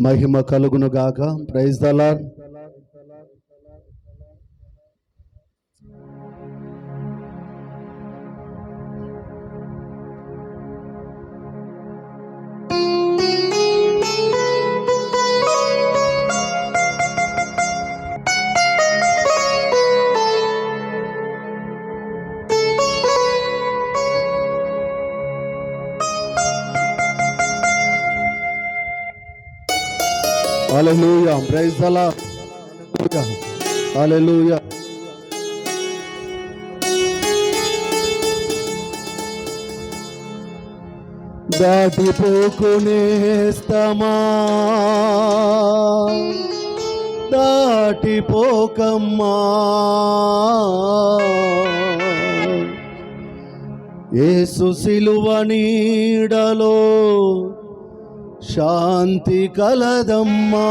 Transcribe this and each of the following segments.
మహిమ కలుగును గాక. Praise the lord. Hallelujah. Praise the lord. Hallelujah. దాటిపోకునేస్తమా దాటిపోకమ్మా, యేసు సిలువ నీడలో శాంతి కలదమ్మా.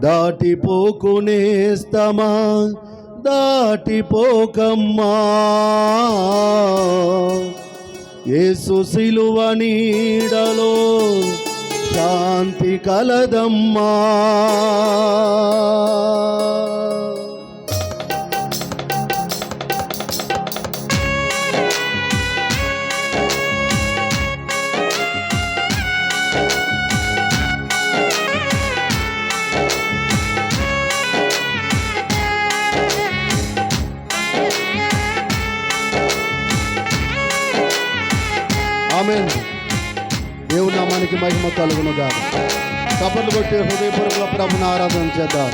దాటిపోకునేస్తమా దాటిపోకమ్మా, యేసు సిలువ నీడలో శాంతి కలదమ్మా. ఆమేన్. దేవుని నామానికి మహిమ కలుగును గాక. చప్పట్లు కొట్టి హృదయపూర్వకంగా ప్రభువుని ఆరాధన చేద్దాం.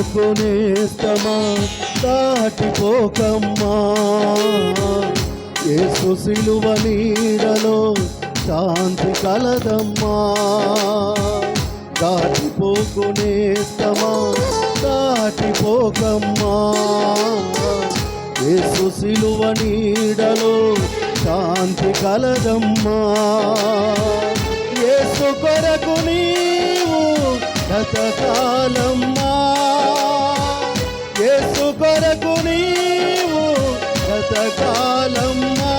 దాటిపోకునేస్తమా దాటిపోకమ్మా, యేసు సిలువ నీడలో శాంతి కలదమ్మా. దాటిపోకునేస్తమా దాటిపోకమ్మా, యేసు సిలువ నీడలో శాంతి కలదమ్మా. యేసు కొరకు నీవు బ్రతకాలమ్మా, యేసు కొరకు నీవు బ్రతకాలమ్మా.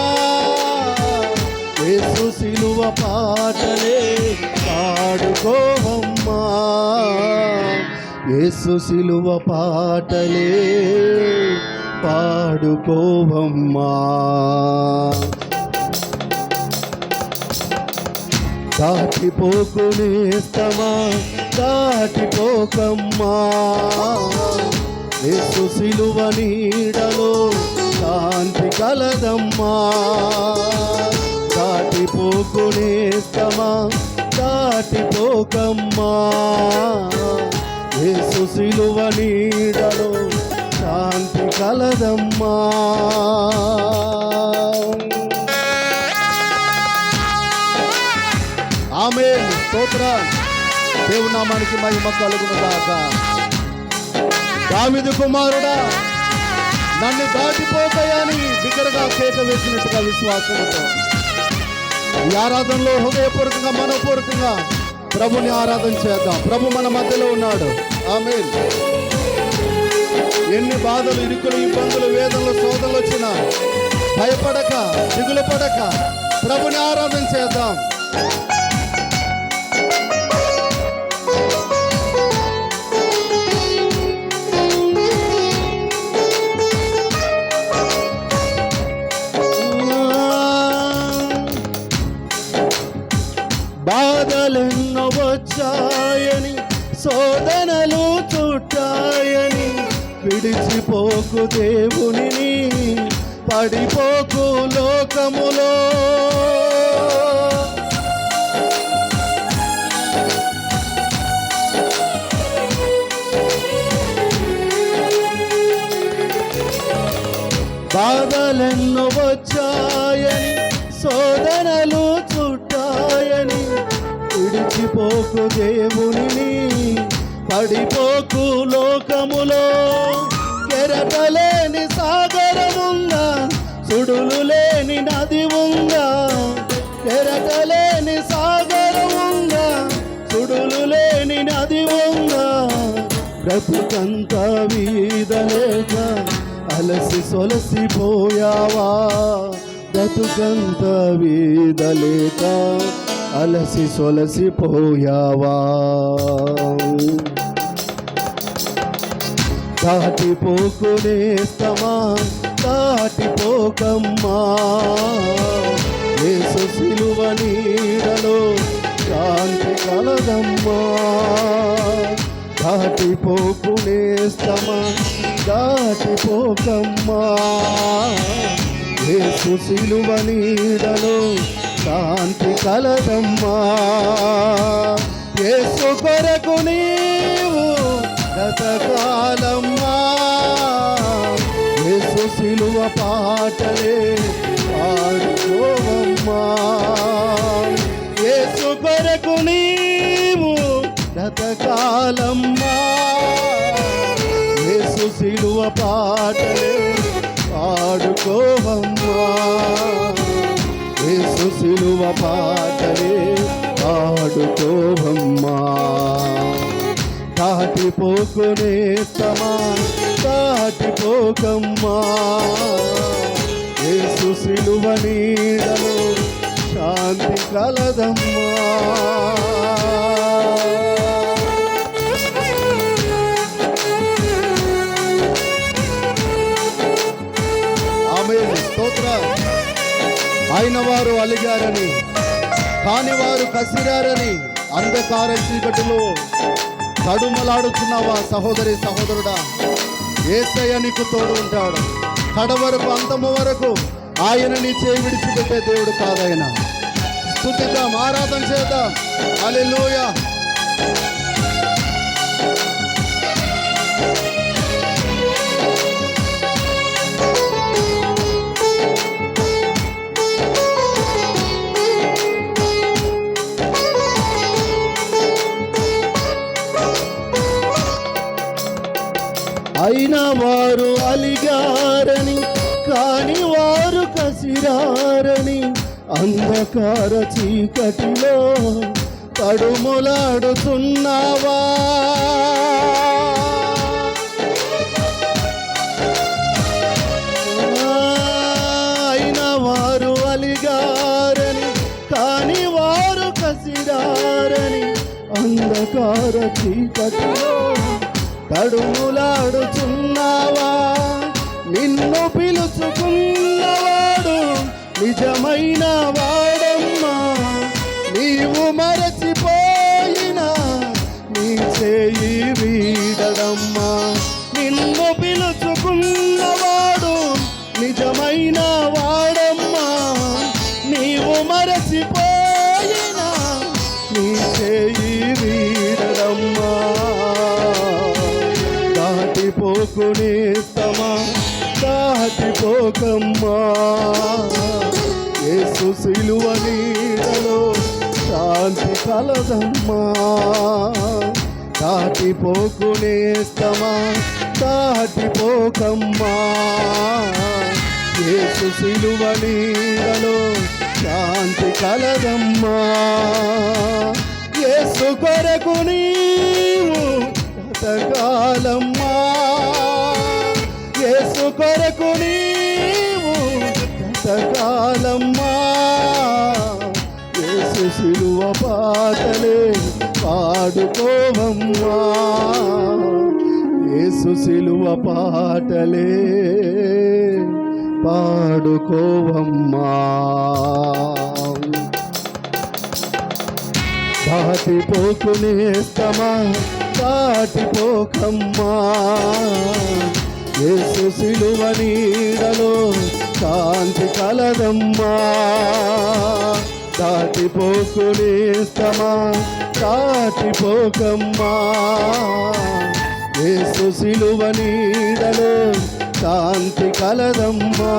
యేసు సిలువ పాటలే పాడుకోవమ్మా, యేసు సిలువ పాటలే పాడుకోవమ్మా. దాటిపోకునేస్తమా దాటిపోకమ్మా, యేసు సిలువ నీడలో శాంతి కలదమ్మా. దాటిపోకునేస్తమా దాటిపోకమ్మా, యేసు సిలువ నీడలో శాంతి కలదమ్మా. ఆమేన్. స్తోత్రం. దేవుని నామానికి మహిమ కలుగును గాక. దావీదు కుమారుడా, నన్ను దాటిపోతాయని బిగ్గరగా కేక వేసినట్టుగా విశ్వాసంతో ఈ ఆరాధనలో హృదయపూర్వకంగా మనపూర్వకంగా ప్రభుని ఆరాధన చేద్దాం. ప్రభు మన మధ్యలో ఉన్నాడు. ఆమేన్. ఎన్ని బాధలు, ఇరుకులు, ఇబ్బందులు, వేదనలు, శోధనలు వచ్చినా భయపడక, దిగులు పడక ప్రభుని ఆరాధన చేద్దాం. బాధలెన్నో వచ్చాయని, శోధనలు చుట్టాయని, విడిచిపోకు దేవునిని, పడిపోకు లోకములో. బాధలెన్నో వచ్చాయని, శోధనలు చుట్టాయని, విడిచిపోకు దేవునిని, పడిపోకు లోకములో. కెరటలేని సాగరముందా, సుడులు లేని నది ఉందా, బ్రతుకంత వీదలేక అలసి సొలసిపోయావా, బ్రతుకంత వీదలేక అలసి సొలసిపోయావా. దాటిపోకునేస్తమా దాటిపోకమ్మా, యేసు సిలువ నీడలో శాంతి కలదమ్మా. దాటిపోకునేస్తమా దాటిపోకమ్మా, యేసు సిలువ నీడలో శాంతి కలదమ్మా. యేసు కొరకు నీవు బ్రతకాలమ్మా, యేసు సిలువ పాటలే పాడుకోవమ్మా. యేసు కొరకు నీవు బ్రతకాలమ్మా, యేసు సిలువ పాటలే పాడుకోవమ్మా. యేసు సిలువ పాటలే పాడుకోవమ్మా. దాటిపోకునేస్తమా దాటిపోకమ్మా, యేసు సిలువ నీడలో శాంతి కలదమ్మా. ఆమేన్. స్తోత్రం. ఆయన వారు అలిగారని కాని వారు కసిరారని అంధకార చీకటిలో తడుమలాడుతున్నావా సహోదరి సహోదరుడా, యేసయ్య నీకు తోడు ఉంటాడు. కడవరకు అంతము వరకు ఆయన నీ చేయి విడిచిపెట్టే దేవుడు కాదాయన. స్తుతిద్దాం, ఆరాధన చేద్దాం. హల్లెలూయా. అయిన వారు అలిగారని కాని వారు కసిరారని అంధకార చీకటిలో తడుములాడుతున్నావా. అయిన వారు అలిగారని కాని వారు కసిరారని అంధకార చీకటిలో తడుములాడుచున్నావా. నిన్ను పిలుచుకున్నవాడు నిజమైన వాడమ్మా, నీవు మరచిపోయినా నీ చేయి వీడడమ్మా. నిన్ను పిలుచుకున్నవాడు నిజమైన వాడమ్మా, నీవు మరచిపోయినా నీ చేయి వీడడమ్మా. దాటిపోకునేస్తమా దాటిపోకమ్మా, యేసు సిలువ నీడలో శాంతి కలదమ్మా. దాటిపోకునేస్తమా దాటిపోకమ్మా, యేసు సిలువ నీడలో శాంతి కలదమ్మా. యేసు కొరకు నీవు బ్రతకాలమ్మా, యేసు కొరకు నీవు బ్రతకాలమ్మా. యేసు సిలువ పాటలే పాడుకోవమ్మా, యేసు సిలువ పాటలే పాడుకోవమ్మా. దాటిపోకునేస్తమా దాటిపోకమ్మా, యేసు సిలువ నీడలో శాంతి కలదమ్మా. దాటిపోకునేస్తమా దాటిపోకమ్మా, యేసు సిలువ నీడలో శాంతి కలదమ్మా.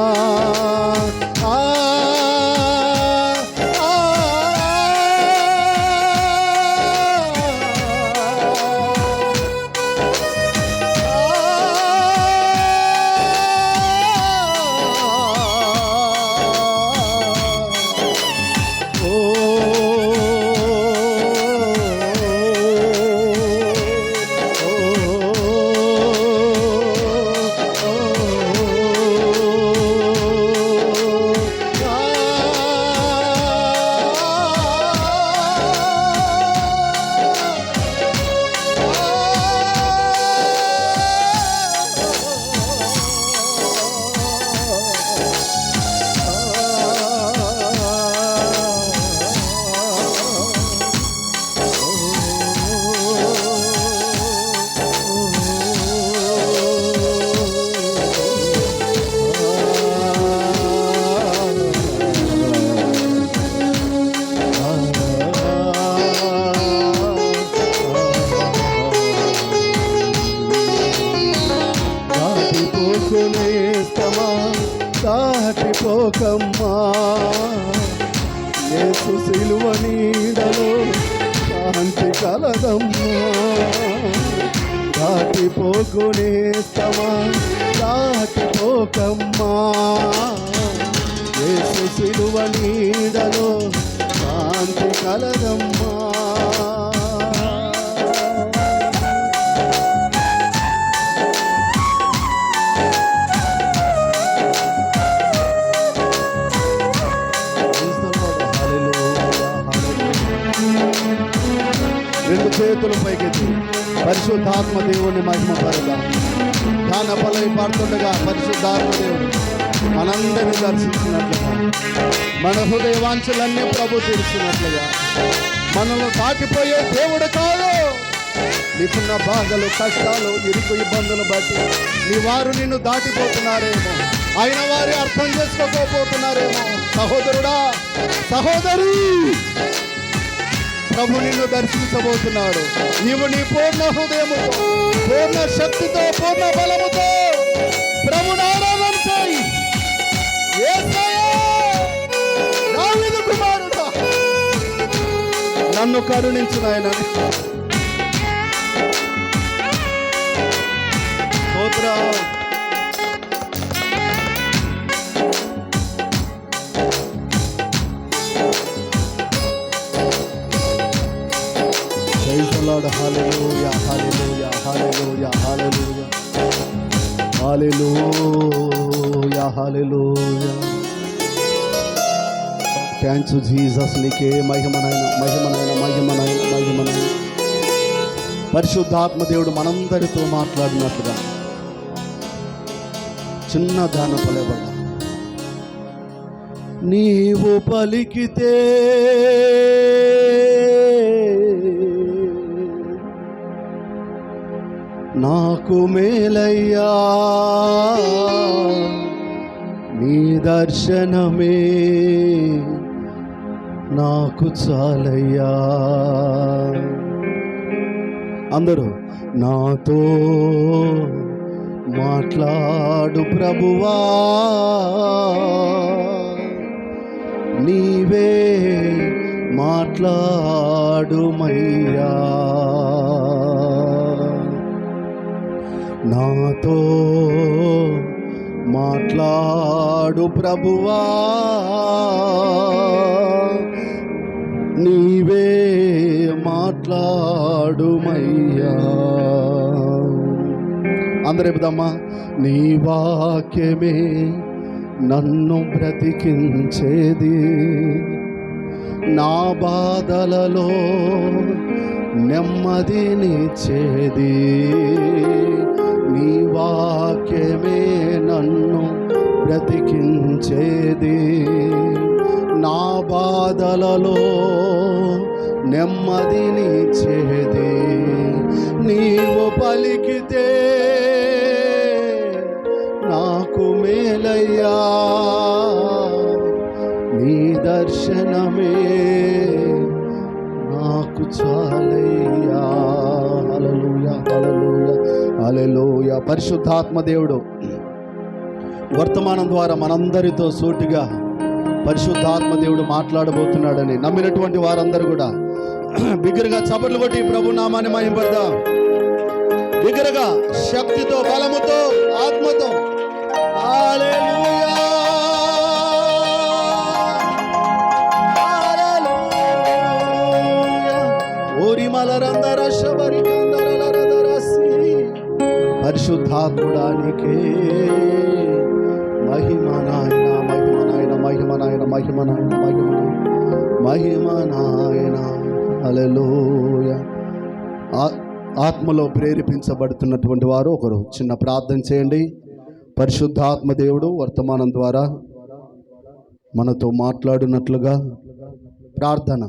దాటిపోకమ్మా, యేసు సిలువ నీడలో శాంతి కలదమ్మా. దాటిపోకునేస్తమా, దాటిపోకమ్మా, యేసు సిలువ నీడలో శాంతి కలదమ్మా. రెండు చేతుల పైకెత్తి పరిశుద్ధాత్మ దేవుని మహిమ పరదాం. దాన బలై పాడుతుండగా పరిశుద్ధాత్మ దేవుడు మనందరినీ దర్శించినట్లుగా, మన హృదయ వాంఛలన్నీ ప్రభు తీర్చినట్లుగా, మనల్ని దాటిపోయే దేవుడు కాదు. నీకున్న బాధలు, కష్టాలు, ఇరుకు ఇబ్బందులు బట్టి నీ వారు నిన్ను దాటిపోతున్నారేమో, అయిన వారి అర్థం చేసుకోకపోతున్నారేమో. సహోదరుడా, సహోదరి, ప్రభు నిన్ను దర్శించబోతున్నాడు. నీవు నీ పూర్ణ హృదయముతో, పూర్ణ శక్తితో, పూర్ణ బలముతో ప్రభుని ఆరాధన చేయి. యేసయ్యా, దావీదు కుమారుడా, నన్ను కరుణించు నాయనా. స్తోత్రం. Praise the Lord. Hallelujah, hallelujah, hallelujah, hallelujah, hallelujah, hallelujah. Thank you Jesus. నీకే మహిమనైన, మహిమనైన, మహిమనైన, మహిమనైన. పరిశుద్ధాత్మ దేవుడు మనందరితో మాట్లాడినట్టుగా చిన్న దాన పలబడ నీవు పలికితే నాకు మేలయ్యా, నీ దర్శనమే నాకు చాలయ్యా. అందరూ నాతో మాట్లాడు ప్రభువా, నీవే మాట్లాడుమయ్యా. నాతో మాట్లాడు ప్రభువా, నీవే మాట్లాడుమయ్యా. అందరూ చెబుదామా? నీ వాక్యమే నన్ను బ్రతికించేది, నా బాధలలో నెమ్మదినిచ్చేది. నీ వాక్యమే నన్ను బ్రతికించేది, నా బాధలలో నెమ్మదినిచ్చేది. నీవు పలికితే నాకు మేలయ్యా, నీ దర్శనమే నాకు చాలయ్యా. హల్లెలూయా, హల్లెలూయా, హల్లెలూయా. పరిశుద్ధాత్మ దేవుడు వర్తమానం ద్వారా మనందరితో సూటిగా పరిశుద్ధాత్మ దేవుడు మాట్లాడబోతున్నాడని నమ్మినటువంటి వారందరూ కూడా బిగ్గరగా చప్పట్లు కొట్టి ప్రభు నామాన్ని మహిమపడదాం. బిగ్గరగా శక్తితో, బలముతో, ఆత్మతో. హల్లెలూయా, హల్లెలూయా. ఓరి మలరందర శబరి కందరలరదరసి. పరిశుద్ధాత్ముడానికే మహిమ నాయన, మహిమ నాయన, మహిమ నాయన, మహిమ నాయన, మహిమ నాయన, మహిమ నాయన. హల్లెలూయా. ఆత్మలో ప్రేరేపించబడుతున్నటువంటి వారు ఒకరు చిన్న ప్రార్థన చేయండి. పరిశుద్ధాత్మ దేవుడు వర్తమానం ద్వారా మనతో మాట్లాడినట్లుగా ప్రార్థన.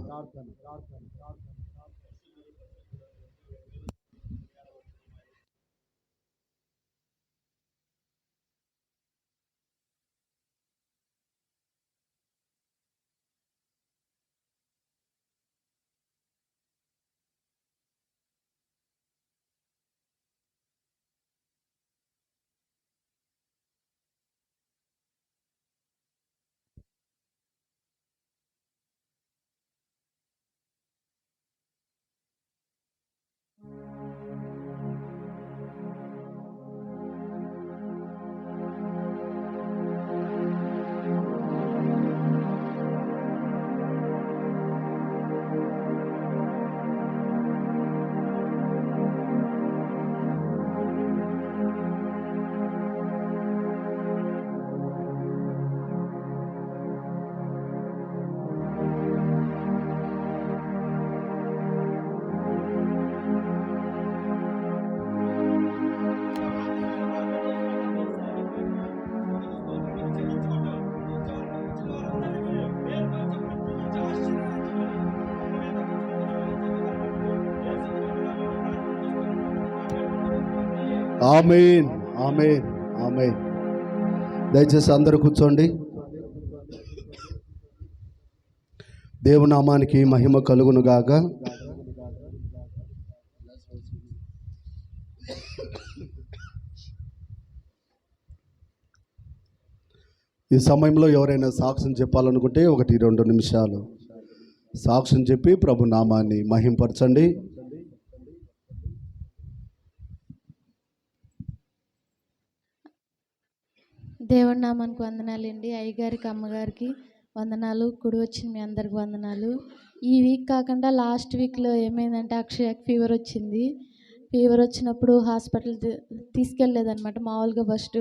ఆమేన్, ఆమేన్, ఆమేన్. దయచేసి అందరూ కూర్చోండి. దేవునామానికి మహిమ కలుగును గాక. ఈ సమయంలో ఎవరైనా సాక్ష్యం చెప్పాలనుకుంటే 1-2 నిమిషాలు సాక్ష్యం చెప్పి ప్రభు నామాన్ని మహింపరచండి. దేవుడి నామానికి వందనాలండి. అయ్యగారికి, అమ్మగారికి వందనాలు. కుడి వచ్చిన మీ అందరికి వందనాలు. ఈ వీక్ కాకుండా లాస్ట్ వీక్లో ఏమైందంటే అక్షయకి ఫీవర్ వచ్చింది. ఫీవర్ వచ్చినప్పుడు హాస్పిటల్ తీసుకెళ్ళలేదన్నమాట. మామూలుగా ఫస్ట్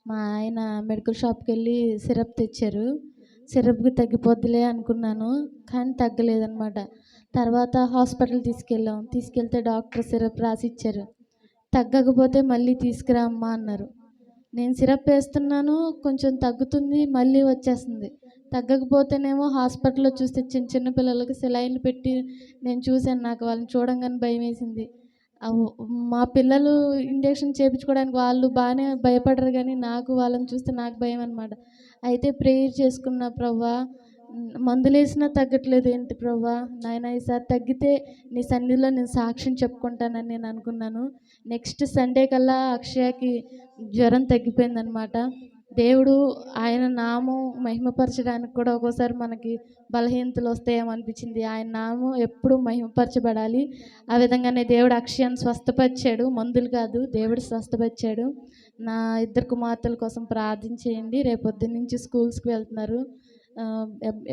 మా ఆయన మెడికల్ షాప్కి వెళ్ళి సిరప్ తెచ్చారు. సిరప్కి తగ్గిపోద్దిలే అనుకున్నాను, కానీ తగ్గలేదన్నమాట. తర్వాత హాస్పిటల్ తీసుకెళ్తే డాక్టర్ సిరప్ రాసి ఇచ్చారు. తగ్గకపోతే మళ్ళీ తీసుకురా అమ్మా అన్నారు. నేను సిరప్ వేస్తున్నాను, కొంచెం తగ్గుతుంది, మళ్ళీ వచ్చేస్తుంది. తగ్గకపోతేనేమో హాస్పిటల్లో చూస్తే చిన్న చిన్న పిల్లలకి సెలైన్లు పెట్టి నేను చూశాను. నాకు వాళ్ళని చూడంగానే భయం వేసింది. మా పిల్లలు ఇంజెక్షన్ చేయించుకోవడానికి వాళ్ళు బాగానే భయపడరు, కానీ నాకు వాళ్ళని చూస్తే నాకు భయం అనమాట. అయితే ప్రేయర్ చేసుకున్న, ప్రభువా మందులు వేసినా తగ్గట్లేదు ఏంటి ప్రభువా, నాయన ఈసారి తగ్గితే నీ సన్నిధిలో నేను సాక్ష్యం చెప్పుకుంటానని నేను అనుకున్నాను. నెక్స్ట్ సండే కల్లా అక్షయకి జ్వరం తగ్గిపోయిందనమాట. దేవుడు ఆయన నామం మహిమపరచడానికి కూడా ఒక్కోసారి మనకి బలహీనతలు వస్తాయేమో అనిపించింది. ఆయన నామం ఎప్పుడు మహిమపరచబడాలి. ఆ విధంగానే దేవుడు అక్షయాన్ని స్వస్థపరిచాడు, మందులు కాదు, దేవుడు స్వస్థపరిచాడు. నా 2 కుమార్తెల కోసం ప్రార్థన చేయండి. రేపొద్దు నుంచి స్కూల్స్కి వెళ్తున్నారు.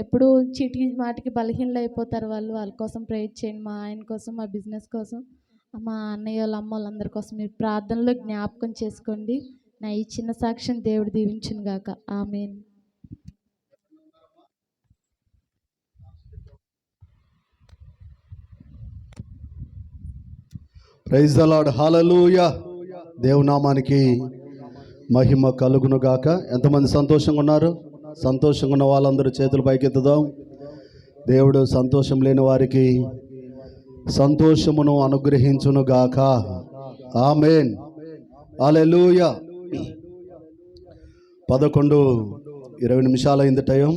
ఎప్పుడు చీటికి మాటికి బలహీనలు అయిపోతారు వాళ్ళు. వాళ్ళ కోసం ప్రేయర్ చేయండి. మా ఆయన కోసం, మా బిజినెస్ కోసం, మా అన్నయ్య వాళ్ళ అమ్మ వాళ్ళందరి కోసం మీరు ప్రార్థనలో జ్ఞాపకం చేసుకోండి. నా ఈ చిన్న సాక్ష్యం దేవుడు దీవించును గాక. Amen. Praise the lord. Hallelujah. దేవునామానికి మహిమ కలుగును గాక. ఎంతమంది సంతోషంగా ఉన్నారు? సంతోషంగా ఉన్న వాళ్ళందరూ చేతులు పైకెత్తుదాం. దేవుడు సంతోషం లేని వారికి సంతోషమును అనుగ్రహించును గాక. ఆమేన్, హల్లెలూయా. 11:20 నిమిషాలైంది టైం.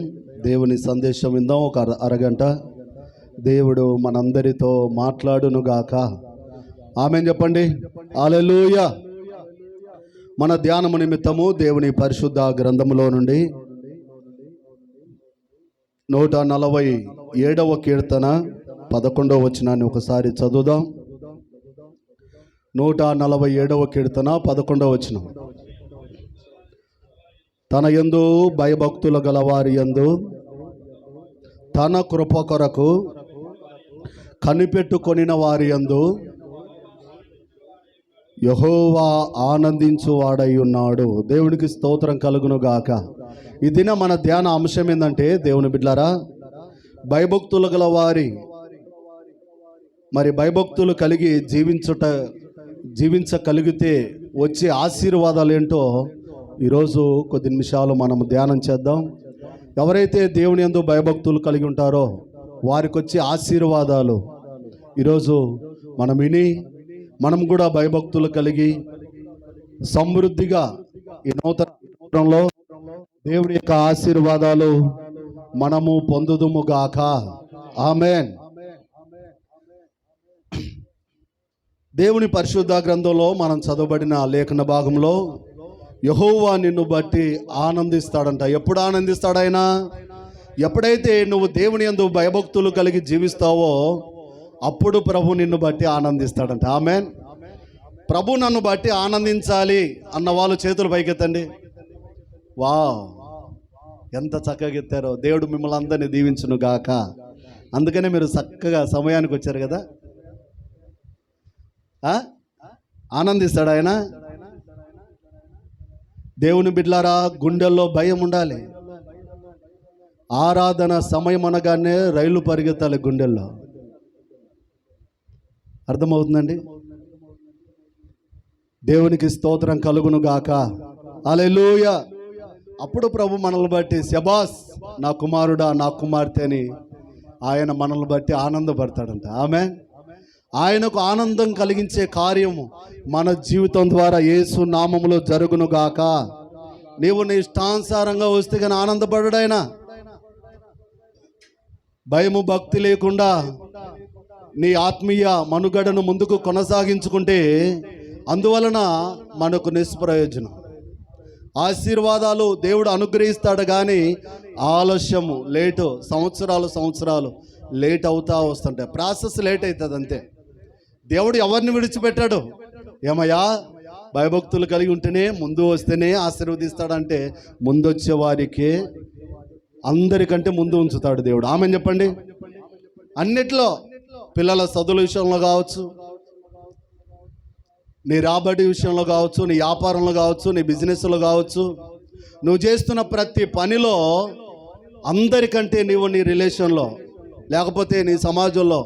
దేవుని సందేశం విందాం. ఒక అరగంట దేవుడు మనందరితో మాట్లాడును గాక. ఆమేన్ చెప్పండి. హల్లెలూయా. మన ధ్యానము నిమిత్తము దేవుని పరిశుద్ధ గ్రంథములో నుండి 147వ కీర్తన 11వ వచనాన్ని ఒకసారి చదువుదాం. 147వ కీర్తన 11వ వచనం. తన యందు భయభక్తులు గలవారి యందు తన కృప కొరకు కనిపెట్టుకొనిన వారి యందు యెహోవా ఆనందించువాడై ఉన్నాడు. దేవునికి స్తోత్రం కలుగును గాక. ఈ దిన మన ధ్యాన అంశం ఏంటంటే, దేవుని బిడ్డలారా, భయభక్తులు గల వారి భయభక్తులు కలిగి జీవించగలిగితే వచ్చే ఆశీర్వాదాలు ఏంటో ఈరోజు కొద్ది నిమిషాలు మనం ధ్యానం చేద్దాం. ఎవరైతే దేవుని యందు భయభక్తులు కలిగి ఉంటారో వారికి వచ్చే ఆశీర్వాదాలు ఈరోజు మనం విని మనం కూడా భయభక్తులు కలిగి సమృద్ధిగా ఈ నూతనంలో దేవుడి యొక్క ఆశీర్వాదాలు మనము పొందుదుము గాక. ఆమేన్. దేవుని పరిశుద్ధ గ్రంథంలో మనం చదవబడిన లేఖన భాగంలో యెహోవా నిన్ను బట్టి ఆనందిస్తాడంట. ఎప్పుడు ఆనందిస్తాడు ఆయన? ఎప్పుడైతే నువ్వు దేవుని యందు భయభక్తులు కలిగి జీవిస్తావో అప్పుడు ప్రభు నిన్ను బట్టి ఆనందిస్తాడంట. ఆమేన్. ప్రభు నన్ను బట్టి ఆనందించాలి అన్న వాళ్ళు చేతులు పైకెత్తండి. వా, ఎంత చక్కగా ఎత్తారో. దేవుడు మిమ్మల్ని అందరినీ దీవించును గాక. అందుకనే మీరు చక్కగా సమయానికి వచ్చారు కదా. ఆనందిస్తాడు ఆయన. దేవుని బిడ్డలారా, గుండెల్లో భయం ఉండాలి. ఆరాధన సమయం అనగానే రైలు పరిగెత్తాలి గుండెల్లో. అర్థమవుతుందండి? దేవునికి స్తోత్రం కలుగును గాక. హల్లెలూయా. అప్పుడు ప్రభు మనల్ని బట్టి శబాస్ నా కుమారుడా, నా కుమార్తె అని ఆయన మనల్ని బట్టి ఆనందపడతాడంట. ఆమేన్. ఆయనకు ఆనందం కలిగించే కార్యము మన జీవితం ద్వారా యేసు నామములో జరుగునుగాక. నీవు నీ ఇష్టానుసారంగా వస్తే కానీ ఆనందపడడాయన. భయము భక్తి లేకుండా నీ ఆత్మీయ మనుగడను ముందుకు కొనసాగించుకుంటే అందువలన మనకు నిష్ప్రయోజనం. ఆశీర్వాదాలు దేవుడు అనుగ్రహిస్తాడు, కానీ ఆలస్యము లేటు సంవత్సరాలు లేట్ అవుతా వస్తుంటాయి. ప్రాసెస్ లేట్ అవుతుంది అంతే. దేవుడు ఎవరిని విడిచిపెట్టాడు. ఏమయ్యా, భయభక్తులు కలిగి ఉంటేనే ముందు వస్తేనే ఆశీర్వదిస్తాడంటే ముందొచ్చే వారికే అందరికంటే ముందు ఉంచుతాడు దేవుడు. ఆమెను చెప్పండి. అన్నిట్లో పిల్లల చదువుల విషయంలో కావచ్చు, నీ రాబడి విషయంలో కావచ్చు, నీ వ్యాపారంలో కావచ్చు, నీ బిజినెస్లో కావచ్చు, నువ్వు చేస్తున్న ప్రతి పనిలో అందరికంటే నీవు నీ రిలేషన్లో లేకపోతే నీ సమాజంలో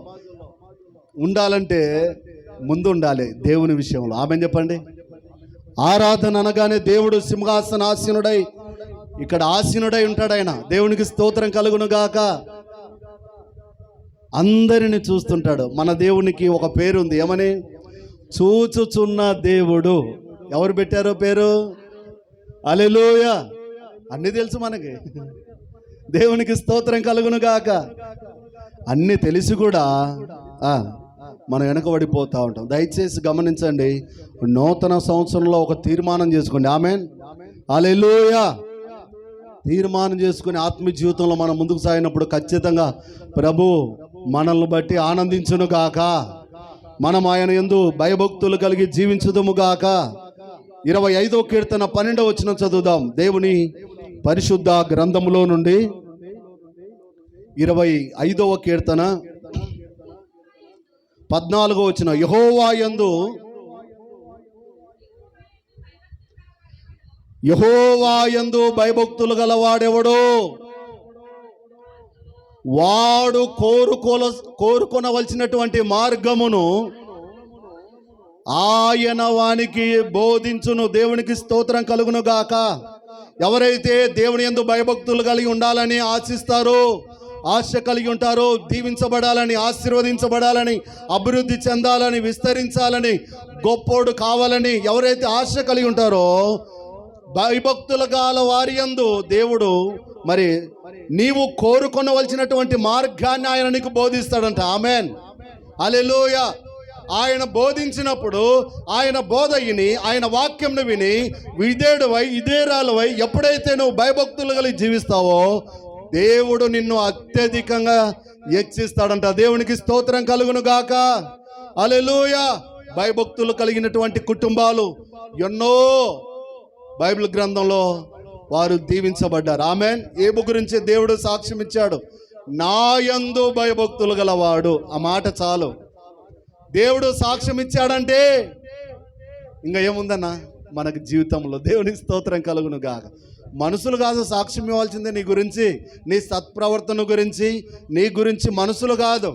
ఉండాలంటే ముందు ఉండాలి దేవుని విషయంలో. ఆమెను చెప్పండి. ఆరాధన అనగానే దేవుడు సింహాసనాసీనుడై ఇక్కడ ఆసీనుడై ఉంటాడు. ఆయన దేవునికి స్తోత్రం కలుగును గాక. అందరిని చూస్తుంటాడు. మన దేవునికి ఒక పేరు ఉంది. ఏమని? చూచుచున్న దేవుడు. ఎవరు పెట్టారో పేరు? హల్లెలూయా. అన్నీ తెలుసు మనకి. దేవునికి స్తోత్రం కలుగును గాక. అన్నీ తెలిసి కూడా మనం వెనకబడిపోతూ ఉంటాం. దయచేసి గమనించండి. నూతన సంవత్సరంలో ఒక తీర్మానం చేసుకోండి. ఆమేన్. హల్లెలూయా. తీర్మానం చేసుకుని ఆత్మీయ జీవితంలో మనం ముందుకు సాగినప్పుడు ఖచ్చితంగా ప్రభు మనల్ని బట్టి ఆనందించును గాక. మనం ఆయన యందు భయభక్తులు కలిగి జీవించుదుము గాక. 25వ కీర్తన 12వ వచనం చదువుదాం. దేవుని పరిశుద్ధ గ్రంథములో నుండి 25వ కీర్తన 14వ వచనం. యెహోవా యందు భయభక్తులు గలవాడెవడో వాడు కోరుకొనవలసినటువంటి మార్గమును ఆయన వానికి బోధించును. దేవునికి స్తోత్రం కలుగును గాక. ఎవరైతే దేవుని యందు భయభక్తులు కలిగి ఉండాలని ఆశిస్తారో, ఆశ కలిగి ఉంటారో, దీవించబడాలని, ఆశీర్వదించబడాలని, అభివృద్ధి చెందాలని, విస్తరించాలని, గొప్పోడు కావాలని ఎవరైతే ఆశ కలిగి ఉంటారో భయభక్తుల గల వారి యందు దేవుడు మరి నీవు కోరుకొనవలసినటువంటి మార్గాన్ని ఆయన నీకు బోధిస్తాడంట. ఆమెన్. హల్లెలూయా. ఆయన బోధించినప్పుడు ఆయన బోధ విని, ఆయన వాక్యంను విని విధేయుడవై విధేయురాలువై ఎప్పుడైతే నువ్వు భయభక్తులు కలిగి జీవిస్తావో దేవుడు నిన్ను అత్యధికంగా హెచ్చిస్తాడంట. దేవునికి స్తోత్రం కలుగును గాక. హల్లెలూయా. భయభక్తులు కలిగినటువంటి కుటుంబాలు ఎన్నో బైబిల్ గ్రంథంలో వారు దీవించబడ్డారు. ఆమెన్. ఏబు గురించి దేవుడు సాక్ష్యం ఇచ్చాడు. నా యందు భయభక్తులు గలవాడు. ఆ మాట చాలు. దేవుడు సాక్ష్యం ఇచ్చాడంటే ఇంకా ఏముందన్నా మనకు జీవితంలో. దేవునికి స్తోత్రం కలుగును గాక. మనుషులు కాదు సాక్ష్యం ఇవ్వాల్సిందే నీ గురించి, నీ సత్ప్రవర్తన గురించి, నీ గురించి మనుషులు కాదు.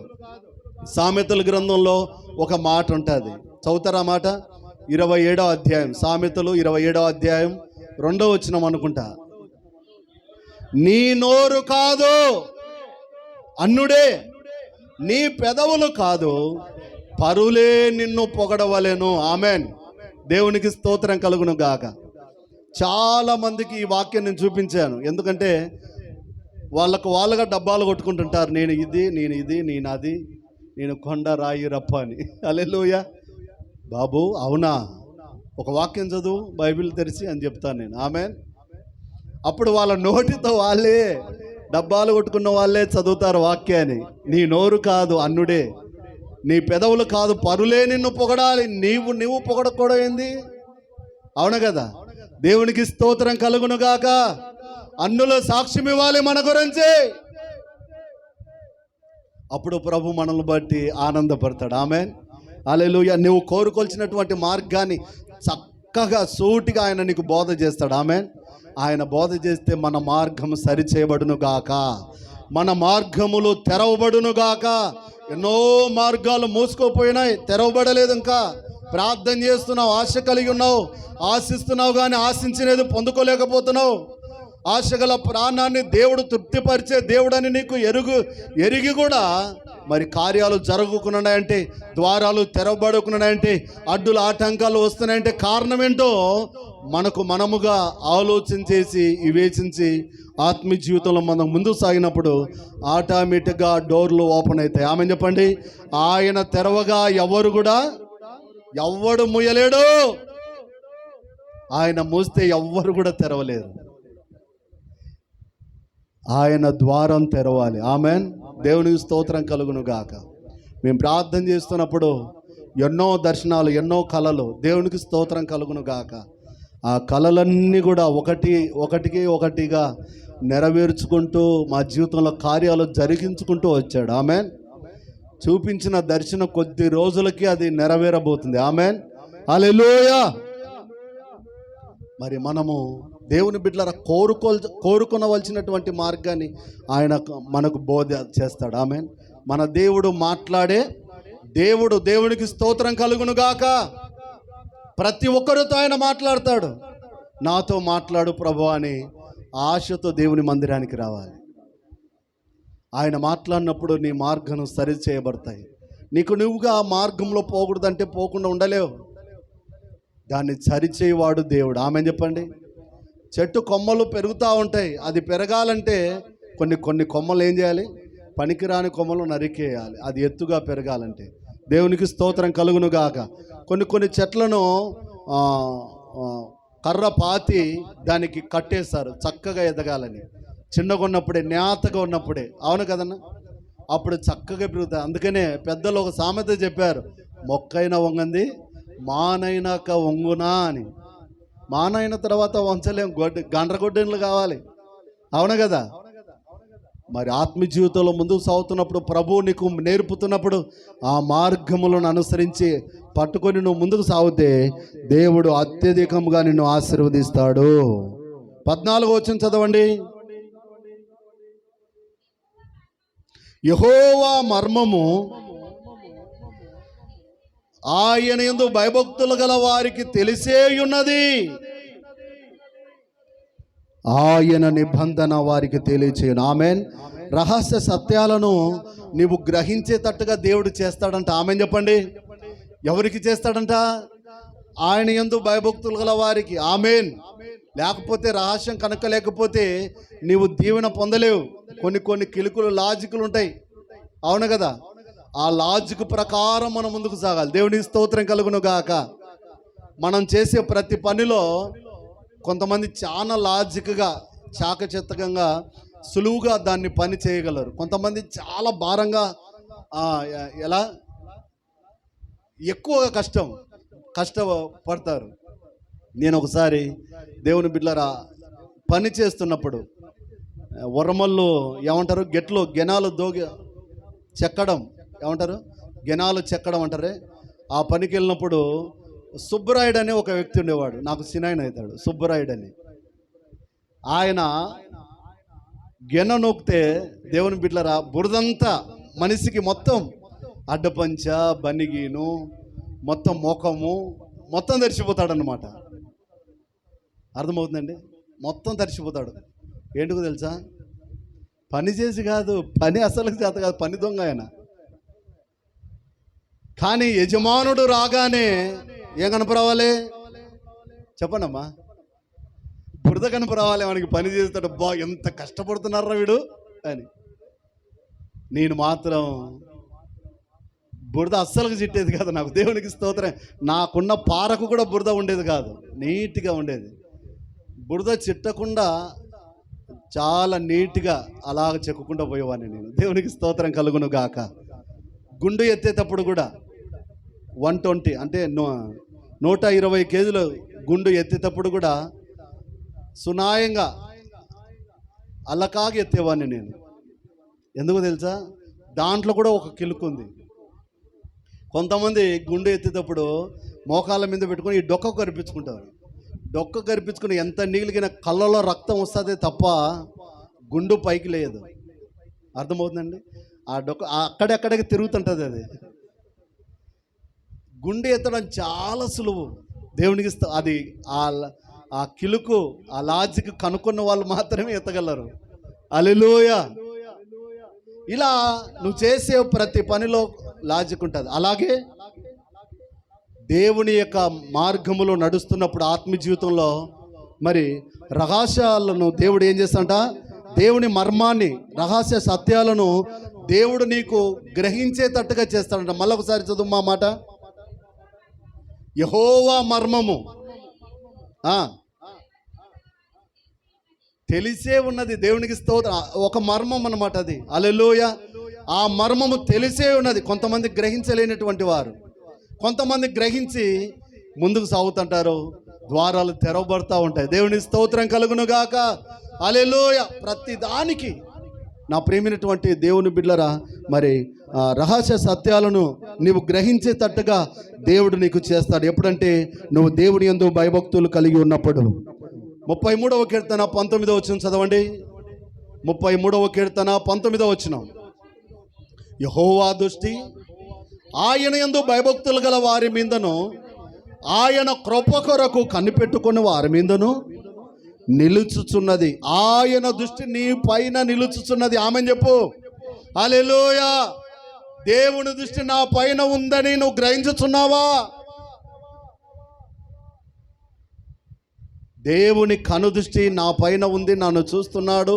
సామెతల గ్రంథంలో ఒక మాట ఉంటుంది. చదువుతారా మాట? 27వ అధ్యాయం. సామెతలు 27వ అధ్యాయం 2వ వచనం అనుకుంటా. నీ నోరు కాదు అన్నుడే, నీ పెదవులు కాదు పరులే నిన్ను పొగడవలెను. ఆమెన్. దేవునికి స్తోత్రం కలుగును గాక. చాలా మందికి ఈ వాక్యం నేను చూపించాను. ఎందుకంటే వాళ్ళుగా డబ్బాలు కొట్టుకుంటుంటారు. నేను ఇది, నేను అది, నేను కొండ రాయి రప్ప అని. హల్లెలూయా. బాబు అవునా, ఒక వాక్యం చదువు బైబిల్ తెరిచి అని చెప్తాను నేను. ఆమెన్. అప్పుడు వాళ్ళ నోటితో వాళ్ళే డబ్బాలు కొట్టుకున్న వాళ్ళే చదువుతారు వాక్యాన్ని. నీ నోరు కాదు అన్నుడే, నీ పెదవులు కాదు పరులే నిన్ను పొగడాలి. నువ్వు పొగడకూడదు ఏంది? అవును కదా. దేవునికి స్తోత్రం కలుగును గాక. అన్నుల సాక్ష్యం ఇవ్వాలి మన గురించి. అప్పుడు ప్రభు మనల్ని బట్టి ఆనందపడతాడు. ఆమెన్. హల్లెలూయా. నువ్వు కోరుకొల్చినటువంటి మార్గాన్ని చక్కగా సూటిగా ఆయన నీకు బోధ చేస్తాడు. ఆమెన్. ఆయన బోధ చేస్తే మన మార్గము సరిచేయబడును గాక, మన మార్గములు తెరవబడును గాక. ఎన్నో మార్గాలు మూసుకోపోయినాయి, తెరవబడలేదు. ఇంకా ప్రార్థన చేస్తున్నావు, ఆశ కలిగి ఉన్నావు, ఆశిస్తున్నావు, కానీ ఆశించినది పొందుకోలేకపోతున్నావు. ఆశగల ప్రాణాన్ని దేవుడు తృప్తిపరిచే దేవుడని నీకు ఎరిగి కూడా మరి కార్యాలు జరుగుకున్నాయంటే, ద్వారాలు తెరవబడుకున్నాయంటే, అడ్డులు ఆటంకాలు వస్తున్నాయంటే కారణం ఏంటో మనముగా ఆలోచన చేసి వివేచించి ఆత్మీయ జీవితంలో మనం ముందుకు సాగినప్పుడు ఆటోమేటిక్గా డోర్లు ఓపెన్ అవుతాయి. ఆమె చెప్పండి. ఆయన తెరవగా ఎవ్వడు ముయ్యలేడు, ఆయన మూస్తే ఎవ్వరు కూడా తెరవలేరు. ఆయన ద్వారం తెరవాలి. ఆమెన్. దేవునికి స్తోత్రం కలుగును గాక. మేము ప్రార్థన చేస్తున్నప్పుడు ఎన్నో దర్శనాలు, ఎన్నో కళలు, దేవునికి స్తోత్రం కలుగును గాక. ఆ కళలన్నీ కూడా ఒకటిగా నెరవేర్చుకుంటూ మా జీవితంలో కార్యాలు జరిగించుకుంటూ వచ్చాడు. ఆమెన్. చూపించిన దర్శనం కొద్ది రోజులకి అది నెరవేరబోతుంది. ఆమెన్. హల్లెలూయా. మరి మనము దేవుని బిడ్డల కోరుకొనవలసినటువంటి మార్గాన్ని ఆయన మనకు బోధ చేస్తాడు. ఆమెన్. మన దేవుడు మాట్లాడే దేవుడు. దేవునికి స్తోత్రం కలుగును గాక. ప్రతి ఒక్కరితో ఆయన మాట్లాడతాడు. నాతో మాట్లాడు ప్రభువా అని ఆశతో దేవుని మందిరానికి రావాలి. ఆయన మాట్లాడినప్పుడు నీ మార్గం సరి చేయబడతాయి. నువ్వుగా ఆ మార్గంలో పోకూడదంటే పోకుండా ఉండలేవు. దాన్ని సరిచేయవాడు దేవుడు. ఆమె చెప్పండి. చెట్టు కొమ్మలు పెరుగుతూ ఉంటాయి. అది పెరగాలంటే కొన్ని కొమ్మలు ఏం చేయాలి? పనికిరాని కొమ్మలు నరికేయాలి, అది ఎత్తుగా పెరగాలంటే. దేవునికి స్తోత్రం కలుగును గాక. కొన్ని చెట్లను కర్ర పాతి దానికి కట్టేస్తారు చక్కగా ఎదగాలని. చిన్నగా ఉన్నప్పుడే, నేతగా ఉన్నప్పుడే. అవును కదన్నా? అప్పుడు చక్కగా పెరుగుతాయి. అందుకనే పెద్దలు ఒక సామెత చెప్పారు, మొక్కైనా వంగంది మానైనాక వంగునా అని. మానైన తర్వాత వంచలేం, గండ్రగొడ్డెన్లు కావాలి. అవును కదా? మరి ఆత్మీయ జీవితంలో ముందుకు సాగుతున్నప్పుడు, ప్రభువు నీకు నేర్పుతున్నప్పుడు ఆ మార్గములను అనుసరించి పట్టుకొని నువ్వు ముందుకు సాగితే దేవుడు అత్యధికంగా నిన్ను ఆశీర్వదిస్తాడు. 14వ వచనం చదవండి. యెహోవా మర్మము ఆయన యందు భయభక్తులు గల వారికి తెలిసేయున్నది, ఆయన నిబంధన వారికి తెలియచేయును. ఆమెన్. రహస్య సత్యాలను నీవు గ్రహించేటట్టుగా దేవుడు చేస్తాడంట. ఆమెన్ చెప్పండి. ఎవరికి చేస్తాడంట? ఆయన యందు భయభక్తులు గల వారికి. ఆమెన్. లేకపోతే రహస్యం కనుక లేకపోతే నీవు దీవెన పొందలేవు. కొన్ని కిలుకులు, లాజికులు ఉంటాయి. అవును కదా? ఆ లాజిక్ ప్రకారం మనం ముందుకు సాగాలి. దేవునికి స్తోత్రం కలుగును గాక. మనం చేసే ప్రతి పనిలో కొంతమంది చాలా లాజిక్గా, చాకచక్యంగా, సులువుగా దాన్ని పని చేయగలరు. కొంతమంది చాలా భారంగా, ఎలా ఎక్కువగా కష్టపడతారు. నేను ఒకసారి దేవుని బిడ్డలారా పని చేస్తున్నప్పుడు వరమల్లో ఏమంటారు, గెనాలు చెక్కడం ఏమంటారు, గెనాలు చెక్కడం అంటారే. ఆ పనికి వెళ్ళినప్పుడు సుబ్బరాయుడు అనే ఒక వ్యక్తి ఉండేవాడు. నాకు సినాయన అవుతాడు. సుబ్బరాయుడు అని ఆయన గెన నొక్కితే దేవుని బిడ్డలారా బురదంతా మనిషికి మొత్తం అడ్డపంచ, బనిగీను, మొత్తం ముఖము మొత్తం తడిచిపోతాడనమాట. అర్థమవుతుందండి? మొత్తం తడిచిపోతాడు. ఏంటికో తెలుసా? పని చేసి కాదు, పని అసలు చేత కాదు, పని దొంగ ఆయన. కానీ యజమానుడు రాగానే ఏం కనపరావాలి చెప్పండి అమ్మా? బురద కనపరావాలి. మనకి పని చేస్తాడు. ఎంత కష్టపడుతున్నారా వీడు అని. నేను మాత్రం బురద అస్సలు చిట్టేది కాదు నాకు. దేవునికి స్తోత్రం. నాకున్న పారకు కూడా బురద ఉండేది కాదు, నీట్గా ఉండేది. బురద చిట్టకుండా చాలా నీట్గా అలాగ చెక్కుకుంటూ పోయేవాడిని నేను. దేవునికి స్తోత్రం కలుగును గాక. గుండు ఎత్తేటప్పుడు కూడా 120 అంటే 120 కేజీలు గుండు ఎత్తేటప్పుడు కూడా సునాయంగా అల్లకాగా ఎత్తేవాడిని నేను. ఎందుకు తెలుసా? దాంట్లో కూడా ఒక కిలుకుంది. కొంతమంది గుండు ఎత్తేటప్పుడు మోకాళ్ళ మీద పెట్టుకొని ఈ డొక్క కరిపించుకుంటారు. డొక్క కరిపించుకుని ఎంత నీళ్ళకిన కళ్ళలో రక్తం వస్తుంది తప్ప గుండు పైకి లేదు. అర్థమవుతుందండి? ఆ డొక్క అక్కడెక్కడికి తిరుగుతుంటుంది. అది గుండె ఎత్తడం చాలా సులువు. దేవునికి అది ఆ కిలుకు, ఆ లాజిక్ కనుక్కున్న వాళ్ళు మాత్రమే ఎత్తగలరు. హల్లెలూయా. ఇలా నువ్వు చేసే ప్రతి పనిలో లాజిక్ ఉంటుంది. అలాగే దేవుని యొక్క మార్గములో నడుస్తున్నప్పుడు ఆత్మీయ జీవితంలో మరి రహస్యాలను దేవుడు ఏం చేస్తాడంట, దేవుని మర్మాన్ని, రహస్య సత్యాలను దేవుడు నీకు గ్రహించేటట్టుగా చేస్తాడంట. మళ్ళొకసారి చదువు మా మాట. యెహోవా మర్మము తెలిసే ఉన్నది. దేవునికి స్తోత్రం. ఒక మర్మం అన్నమాట అది. హల్లెలూయా. ఆ మర్మము తెలిసే ఉన్నది. కొంతమంది గ్రహించలేనటువంటి వారు, కొంతమంది గ్రహించి ముందుకు సాగుతుంటారు. ద్వారాలు తెరవబడతా ఉంటాయి. దేవుని స్తోత్రం కలుగును గాక. హల్లెలూయా. ప్రతి దానికి నా ప్రేమైనటువంటి దేవుని బిడ్డలారా, మరి రహస్య సత్యాలను నీవు గ్రహించేటట్టుగా దేవుడు నీకు చేస్తాడు. ఎప్పుడంటే నువ్వు దేవుని యందు భయభక్తులు కలిగి ఉన్నప్పుడు. 33వ కీర్తన 19వ వచనం చదవండి. 33వ కీర్తన 19వ వచనం. యెహోవా దృష్టి ఆయన యందు భయభక్తులు గల వారి మీదను, ఆయన కృప కొరకు కనిపెట్టుకుని వారి మీదను నిలుచుచున్నది. ఆయన దృష్టి నీ పైన నిలుచుచున్నది. ఆమేన్ చెప్పు. హల్లెలూయా. దేవుని దృష్టి నా పైన ఉందని నువ్వు గ్రహించుచున్నావా? దేవుని కనుదృష్టి నా పైన ఉంది, నన్ను చూస్తున్నాడు.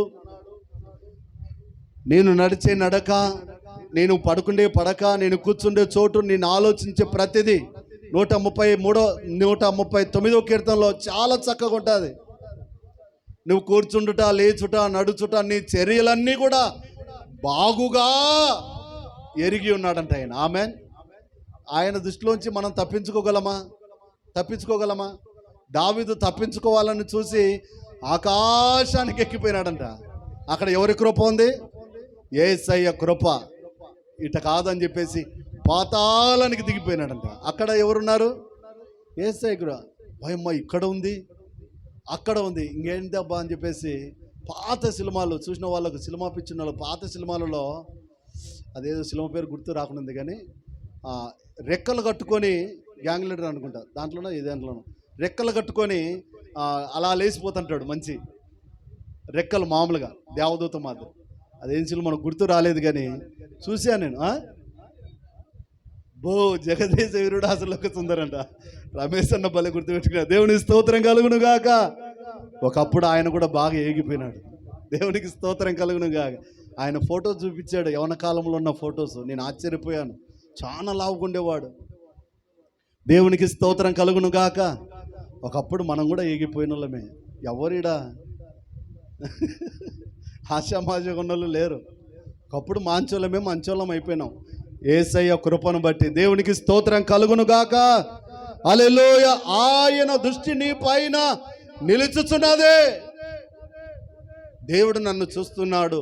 నేను నడిచే నడక, నేను పడుకుండే పడక, నేను కూర్చుండే చోటు, నేను ఆలోచించే ప్రతిదీ 139వ కీర్తనలో చాలా చక్కగా ఉంటుంది. నువ్వు కూర్చుండుట, లేచుట, నడుచుట, నీ చర్యలన్నీ కూడా బాగుగా ఎరిగి ఉన్నాడంట ఆయన. ఆమెన్. ఆయన దృష్టిలోంచి మనం తప్పించుకోగలమా? దావీదు తప్పించుకోవాలని చూసి ఆకాశానికి ఎక్కిపోయినాడంట. అక్కడ ఎవరి కృప ఉంది? యేసయ్య కృప. ఇట కాదని చెప్పేసి పాతాళానికి దిగిపోయినాడంట. అక్కడ ఎవరున్నారు? యేసయ్య కృప. భయమ్మ ఇక్కడ ఉంది, అక్కడ ఉంది, ఇంకేంటి అబ్బా అని చెప్పేసి పాత సినిమాలు చూసిన వాళ్ళకు, సినిమా పిచ్చిన వాళ్ళు, పాత సినిమాలలో అదేదో సినిమా పేరు గుర్తు రాకుండా కానీ రెక్కలు కట్టుకొని, గ్యాంగ్ లీడర్ అనుకుంటా దాంట్లోనో దాంట్లోనో, రెక్కలు కట్టుకొని అలా లేచిపోతుంటాడు. మంచి రెక్కలు మామూలుగా దేవదూత మాత్రం. అదేం సినిమా మనకు గుర్తు రాలేదు కానీ చూశాను నేను. జగదేశ వీరుడు అసలు సుందరంట. రమేష్ అన్న భలే గుర్తుపెట్టుకున్నా. దేవుని స్తోత్రం కలుగును గాక. ఒకప్పుడు ఆయన కూడా బాగా ఏగిపోయినాడు. దేవునికి స్తోత్రం కలుగును గాక. ఆయన ఫోటోస్ చూపించాడు, యవన కాలంలో ఉన్న ఫొటోస్. నేను ఆశ్చర్యపోయాను. చాలా లావుగుండేవాడు. దేవునికి స్తోత్రం కలుగును గాక. ఒకప్పుడు మనం కూడా ఏగిపోయిన వాళ్ళమే. ఎవరిడా ఆశామాజగా ఉన్నోళ్ళు లేరు. ఒకప్పుడు మంచోళ్ళం అయిపోయినాం. యేసయ్య కృపను బట్టి. దేవునికి స్తోత్రం కలుగును గాక. హల్లెలూయా. ఆయన దృష్టి నీ పైన నిలుచుచున్నదే. దేవుడు నన్ను చూస్తున్నాడు,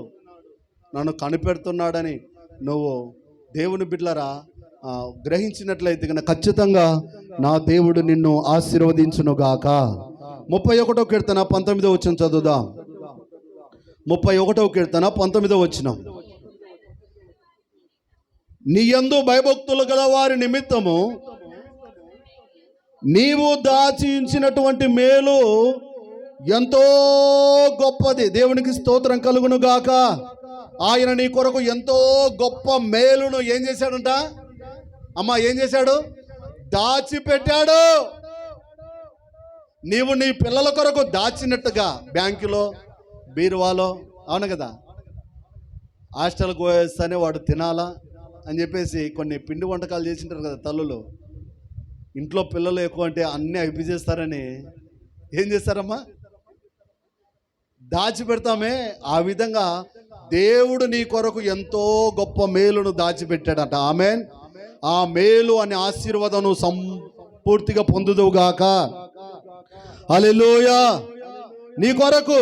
నన్ను కనిపెడుతున్నాడని నువ్వు దేవుని బిడ్డలారా గ్రహించినట్లయితే కనుక ఖచ్చితంగా నా దేవుడు నిన్ను ఆశీర్వదించునుగాక. 31వ కీర్తన 19వ వచనం చదువుదాం. 31వ కీర్తన 19వ వచనం. నీ యందు భయభక్తులు గల వారి నిమిత్తము నీవు దాచి ఉంచినటువంటి మేలు ఎంతో గొప్పది. దేవునికి స్తోత్రం కలుగును గాక. ఆయన నీ కొరకు ఎంతో గొప్ప మేలును ఏం చేశాడంట? అమ్మా ఏం చేశాడు? దాచిపెట్టాడు. నీవు నీ పిల్లల కొరకు దాచినట్టుగా బ్యాంకులో, బీరువాలో, అవును కదా, హాస్టల్కి పోయేస్తానే వాడు తినాలా అని చెప్పేసి కొన్ని పిండి వంటకాలు చేసింటారు కదా తల్లులు. ఇంట్లో పిల్లలు ఎక్కువ అంటే అన్నీ అయిపోచేస్తారని ఏం చేస్తారమ్మా? దాచిపెడతామే. ఆ విధంగా దేవుడు నీ కొరకు ఎంతో గొప్ప మేలును దాచిపెట్టాడట. ఆమేన్. ఆ మేలు అనే ఆశీర్వాదం సంపూర్తిగా పొందుదువుగాక. హల్లెలూయా. నీ కొరకు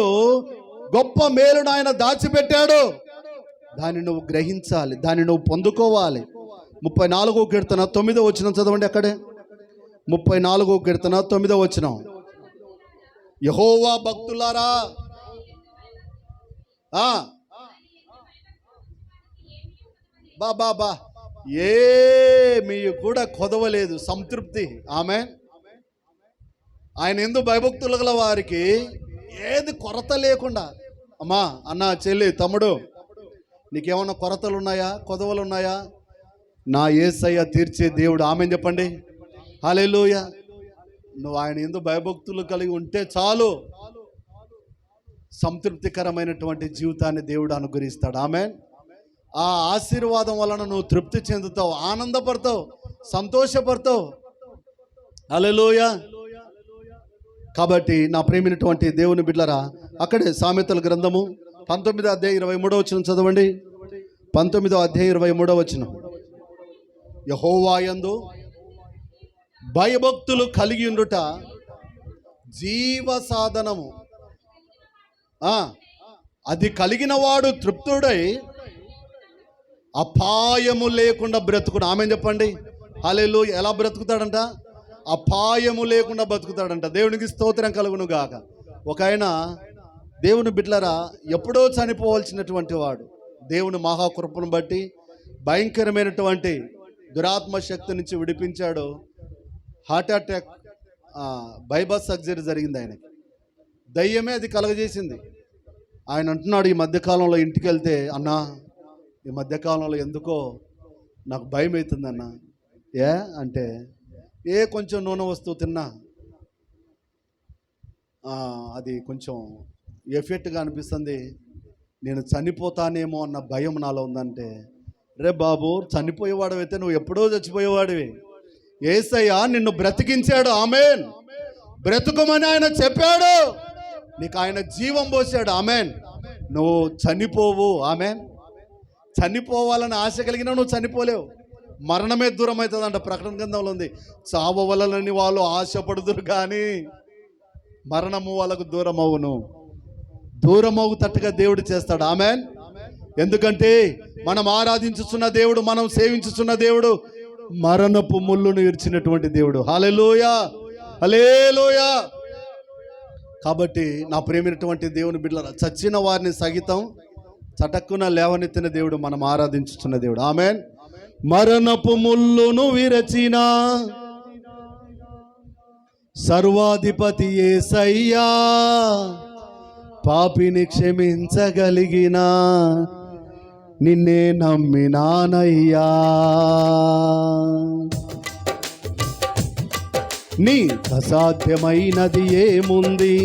గొప్ప మేలును ఆయన దాచిపెట్టాడు. దాన్ని నువ్వు గ్రహించాలి, దాన్ని నువ్వు పొందుకోవాలి. 34వ కీర్తన 9వ వచనం చదవండి. అక్కడే 34వ కీర్తన 9వ వచనం. యెహోవా భక్తులారా, బా ఏమీ కూడా కొదవలేదు, సంతృప్తి. ఆమె ఆయన యందు భయభక్తులు గల వారికి ఏది కొరత లేకుండా. అమ్మా, అన్న, చెల్లి, తమ్ముడు, నీకేమన్నా కొరతలు ఉన్నాయా, కొదవలు ఉన్నాయా? నా యేసయ్య తీర్చే దేవుడు. ఆమేన్ చెప్పండి. హల్లెలూయా. నువ్వు ఆయన యందు భయభక్తులు కలిగి ఉంటే చాలు, సంతృప్తికరమైనటువంటి జీవితాన్ని దేవుడు అనుగ్రహిస్తాడు. ఆమేన్. ఆ ఆశీర్వాదం వలన నువ్వు తృప్తి చెందుతావు, ఆనందపడతావు, సంతోషపడతావు. హల్లెలూయా. కాబట్టి నా ప్రేమైనటువంటి దేవుని బిడ్డలారా, అక్కడే సామెతల గ్రంథము 19వ అధ్యాయం 23వ వచనం చదవండి. 19వ అధ్యాయం 23వ వచనం. యెహోవా యందు భయభక్తులు కలిగి ఉండుట జీవ సాధనము. అది కలిగిన వాడు తృప్తుడై అపాయము లేకుండా బ్రతుకును. ఆమేన్ చెప్పండి. హల్లెలూయా. ఎలా బ్రతుకుతాడంట? అపాయము లేకుండా బ్రతుకుతాడంట. దేవునికి స్తోత్రం కలుగును గాక. ఒక ఆయన దేవుని బిడ్డలారా ఎప్పుడో చనిపోవాల్సినటువంటి వాడు దేవుని మహాకృపను బట్టి భయంకరమైనటువంటి దురాత్మ శక్తి నుంచి విడిపించాడు. హార్ట్ అటాక్, బైపాస్ సర్జరీ జరిగింది ఆయనకి. దయ్యమే అది కలగజేసింది. ఆయన అంటున్నాడు ఈ మధ్యకాలంలో ఇంటికి వెళ్తే, అన్నా ఈ మధ్యకాలంలో ఎందుకో నాకు భయం అవుతుందన్న. ఏ అంటే, కొంచెం నూనె వస్తువు తిన్నా అది కొంచెం ఎఫెక్ట్గా అనిపిస్తుంది, నేను చనిపోతానేమో అన్న భయం నాలో ఉందంటే, రే బాబు, చనిపోయేవాడివైతే నువ్వు ఎప్పుడో చచ్చిపోయేవాడివి. యేసయ్య నిన్ను బ్రతికించాడు. ఆమేన్. బ్రతుకమని ఆయన చెప్పాడు, నీకు ఆయన జీవం పోసాడు. ఆమేన్. నువ్వు చనిపోవు. ఆమేన్. చనిపోవాలని ఆశ కలిగినా నువ్వు చనిపోలేవు. మరణమే దూరం అవుతుందంట. ప్రకటన గ్రంథంలో ఉంది, చావవలనని వాళ్ళు ఆశపడుదురు కానీ మరణము వాళ్ళకు దూరం అవును. దూరం అవుతట్టుగా దేవుడు చేస్తాడు. ఆమేన్. ఎందుకంటే మనం ఆరాధించుతున్న దేవుడు, మనం సేవించుతున్న దేవుడు మరణపు ముళ్ళును ఇర్చినటువంటి దేవుడు. హల్లెలూయా, హల్లెలూయా. కాబట్టి నా ప్రేమైనటువంటి దేవుని బిడ్డలారా, చచ్చిన వారిని సహితం చటక్కున లేవనెత్తిన దేవుడు మనం ఆరాధించుతున్న దేవుడు. ఆమేన్. మరణపు ముళ్ళును విరచిన సర్వాధిపతి యేసయ్యా, పాపిని క్షమించగలిగిన నిన్నే నమ్మినానయ్యా. నీకు అసాధ్యమైనది ఏముంది,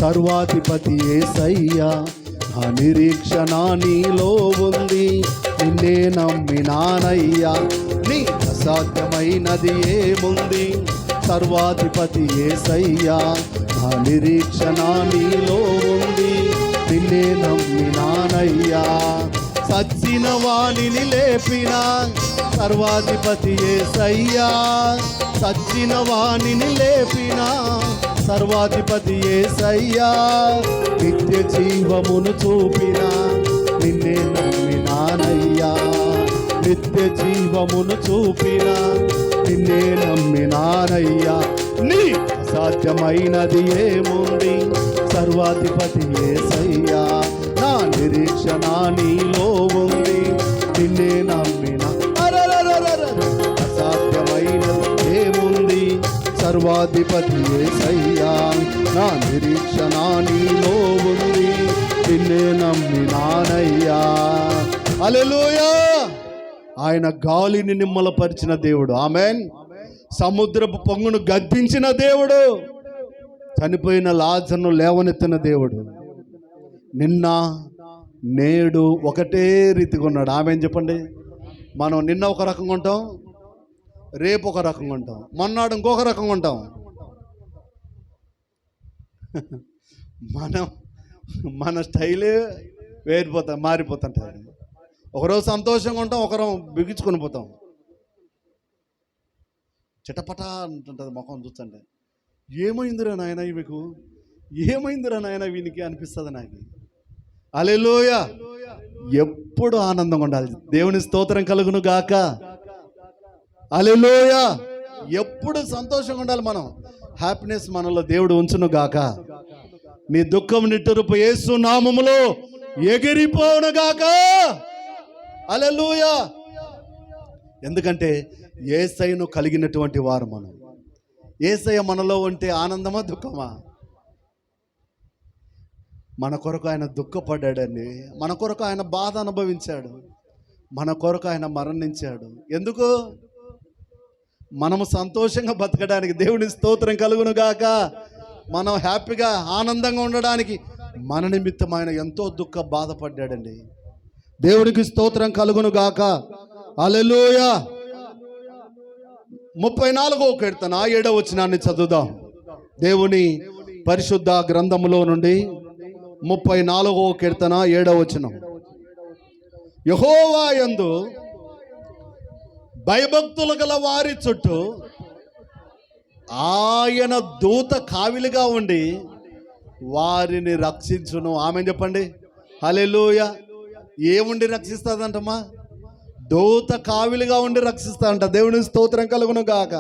సర్వాధిపతి యేసయ్యా, నా నిరీక్షణ నీలో ఉంది, నిన్నే నమ్మినానయ్యా. నీకు అసాధ్యమైనది ఏముంది, సర్వాధిపతి యేసయ్యా, నా నిరీక్షణ నీలో ఉంది, నిన్నే నమ్మినానయ్యా. సచ్చిన వాణిని లేపిన సర్వాధిపతి యేసయ్యా, సచ్చిన వాణిని లేపిన సర్వాధిపతి యేసయ్యా, నిత్య జీవమును చూపిన నిన్నే నమ్మినానయ్యా. నిత్య జీవమును చూపిన నిన్నే నమ్మినానయ్యా. నీ అసాధ్యమైనది ఏముంది, సర్వాధిపతి యేసయ్యా, నా నిరీక్షణ నీలో ఉంది, నిన్నే నమ్మిన. అసాధ్యమైనది ఏముంది, సర్వాధిపతి యేసయ్యా, నా నిరీక్షణ నీలో ఉంది, నిన్నే నమ్మినానయ్యా. హల్లెలూయా. ఆయన గాలిని నిమ్మలపరిచిన దేవుడు. ఆమేన్. సముద్రపు పొంగును గద్దించిన దేవుడు, చనిపోయిన లాజరును లేవనెత్తిన దేవుడు, నిన్న నేడు ఒకటే రీతిగా ఉన్నాడు. ఆమేన్ చెప్పండి. మనం నిన్న ఒక రకంగా ఉంటాం, రేపు ఒక రకంగా ఉంటాం, మొన్నాడు ఇంకొక రకంగా ఉంటాం. మన స్టైలే మారిపోతుంటాయి. ఒకరోజు సంతోషంగా ఉంటాం, ఒకరోజు బిగించుకొని పోతాం. చిటపట అంటుంటుంది ముఖం చూస్తుంటే, ఏమైందిరా నాయన మీకు, ఏమైందిరా నాయన వీనికి అనిపిస్తుంది నాకు. హల్లెలూయా. ఎప్పుడు ఆనందంగా ఉండాలి. దేవుని స్తోత్రం కలుగును గాక. హల్లెలూయా. ఎప్పుడు సంతోషంగా ఉండాలి. మనం హ్యాపీనెస్ మనలో దేవుడు ఉంచును గాక. నీ దుఃఖం నిట్టూర్పు యేసు నామములో ఎగిరిపోవును గాక. హల్లెలూయా. ఎందుకంటే యేసయ్యను కలిగినటువంటి వారు మనం. యేసయ్య మనలో ఉంటే ఆనందమా దుఃఖమా? మన కొరకు ఆయన దుఃఖపడ్డాడండి, మన కొరకు ఆయన బాధ అనుభవించాడు, మన కొరకు ఆయన మరణించాడు. ఎందుకు? మనము సంతోషంగా బతకడానికి. దేవుని స్తోత్రం కలుగును గాక. మనం హ్యాపీగా ఆనందంగా ఉండడానికి మన నిమిత్తం ఆయన ఎంతో బాధపడ్డాడండి. దేవునికి స్తోత్రం కలుగును గాక. హల్లెలూయా. 34వ కీర్తన 7వ వచనాన్ని చదువుదాం. దేవుని పరిశుద్ధ గ్రంథములో నుండి 34వ కీర్తన 7వ వచనం. యెహోవా యందు భయభక్తులు గల వారి చుట్టూ ఆయన దూత కావిలిగా ఉండి వారిని రక్షించును. ఆమె చెప్పండి. హల్లెలూయా. ఏముండి రక్షిస్తుందంటమ్మా? దూత కావిలిగా ఉండి రక్షిస్తాడంట. దేవుని స్తోత్రం కలుగును గాక.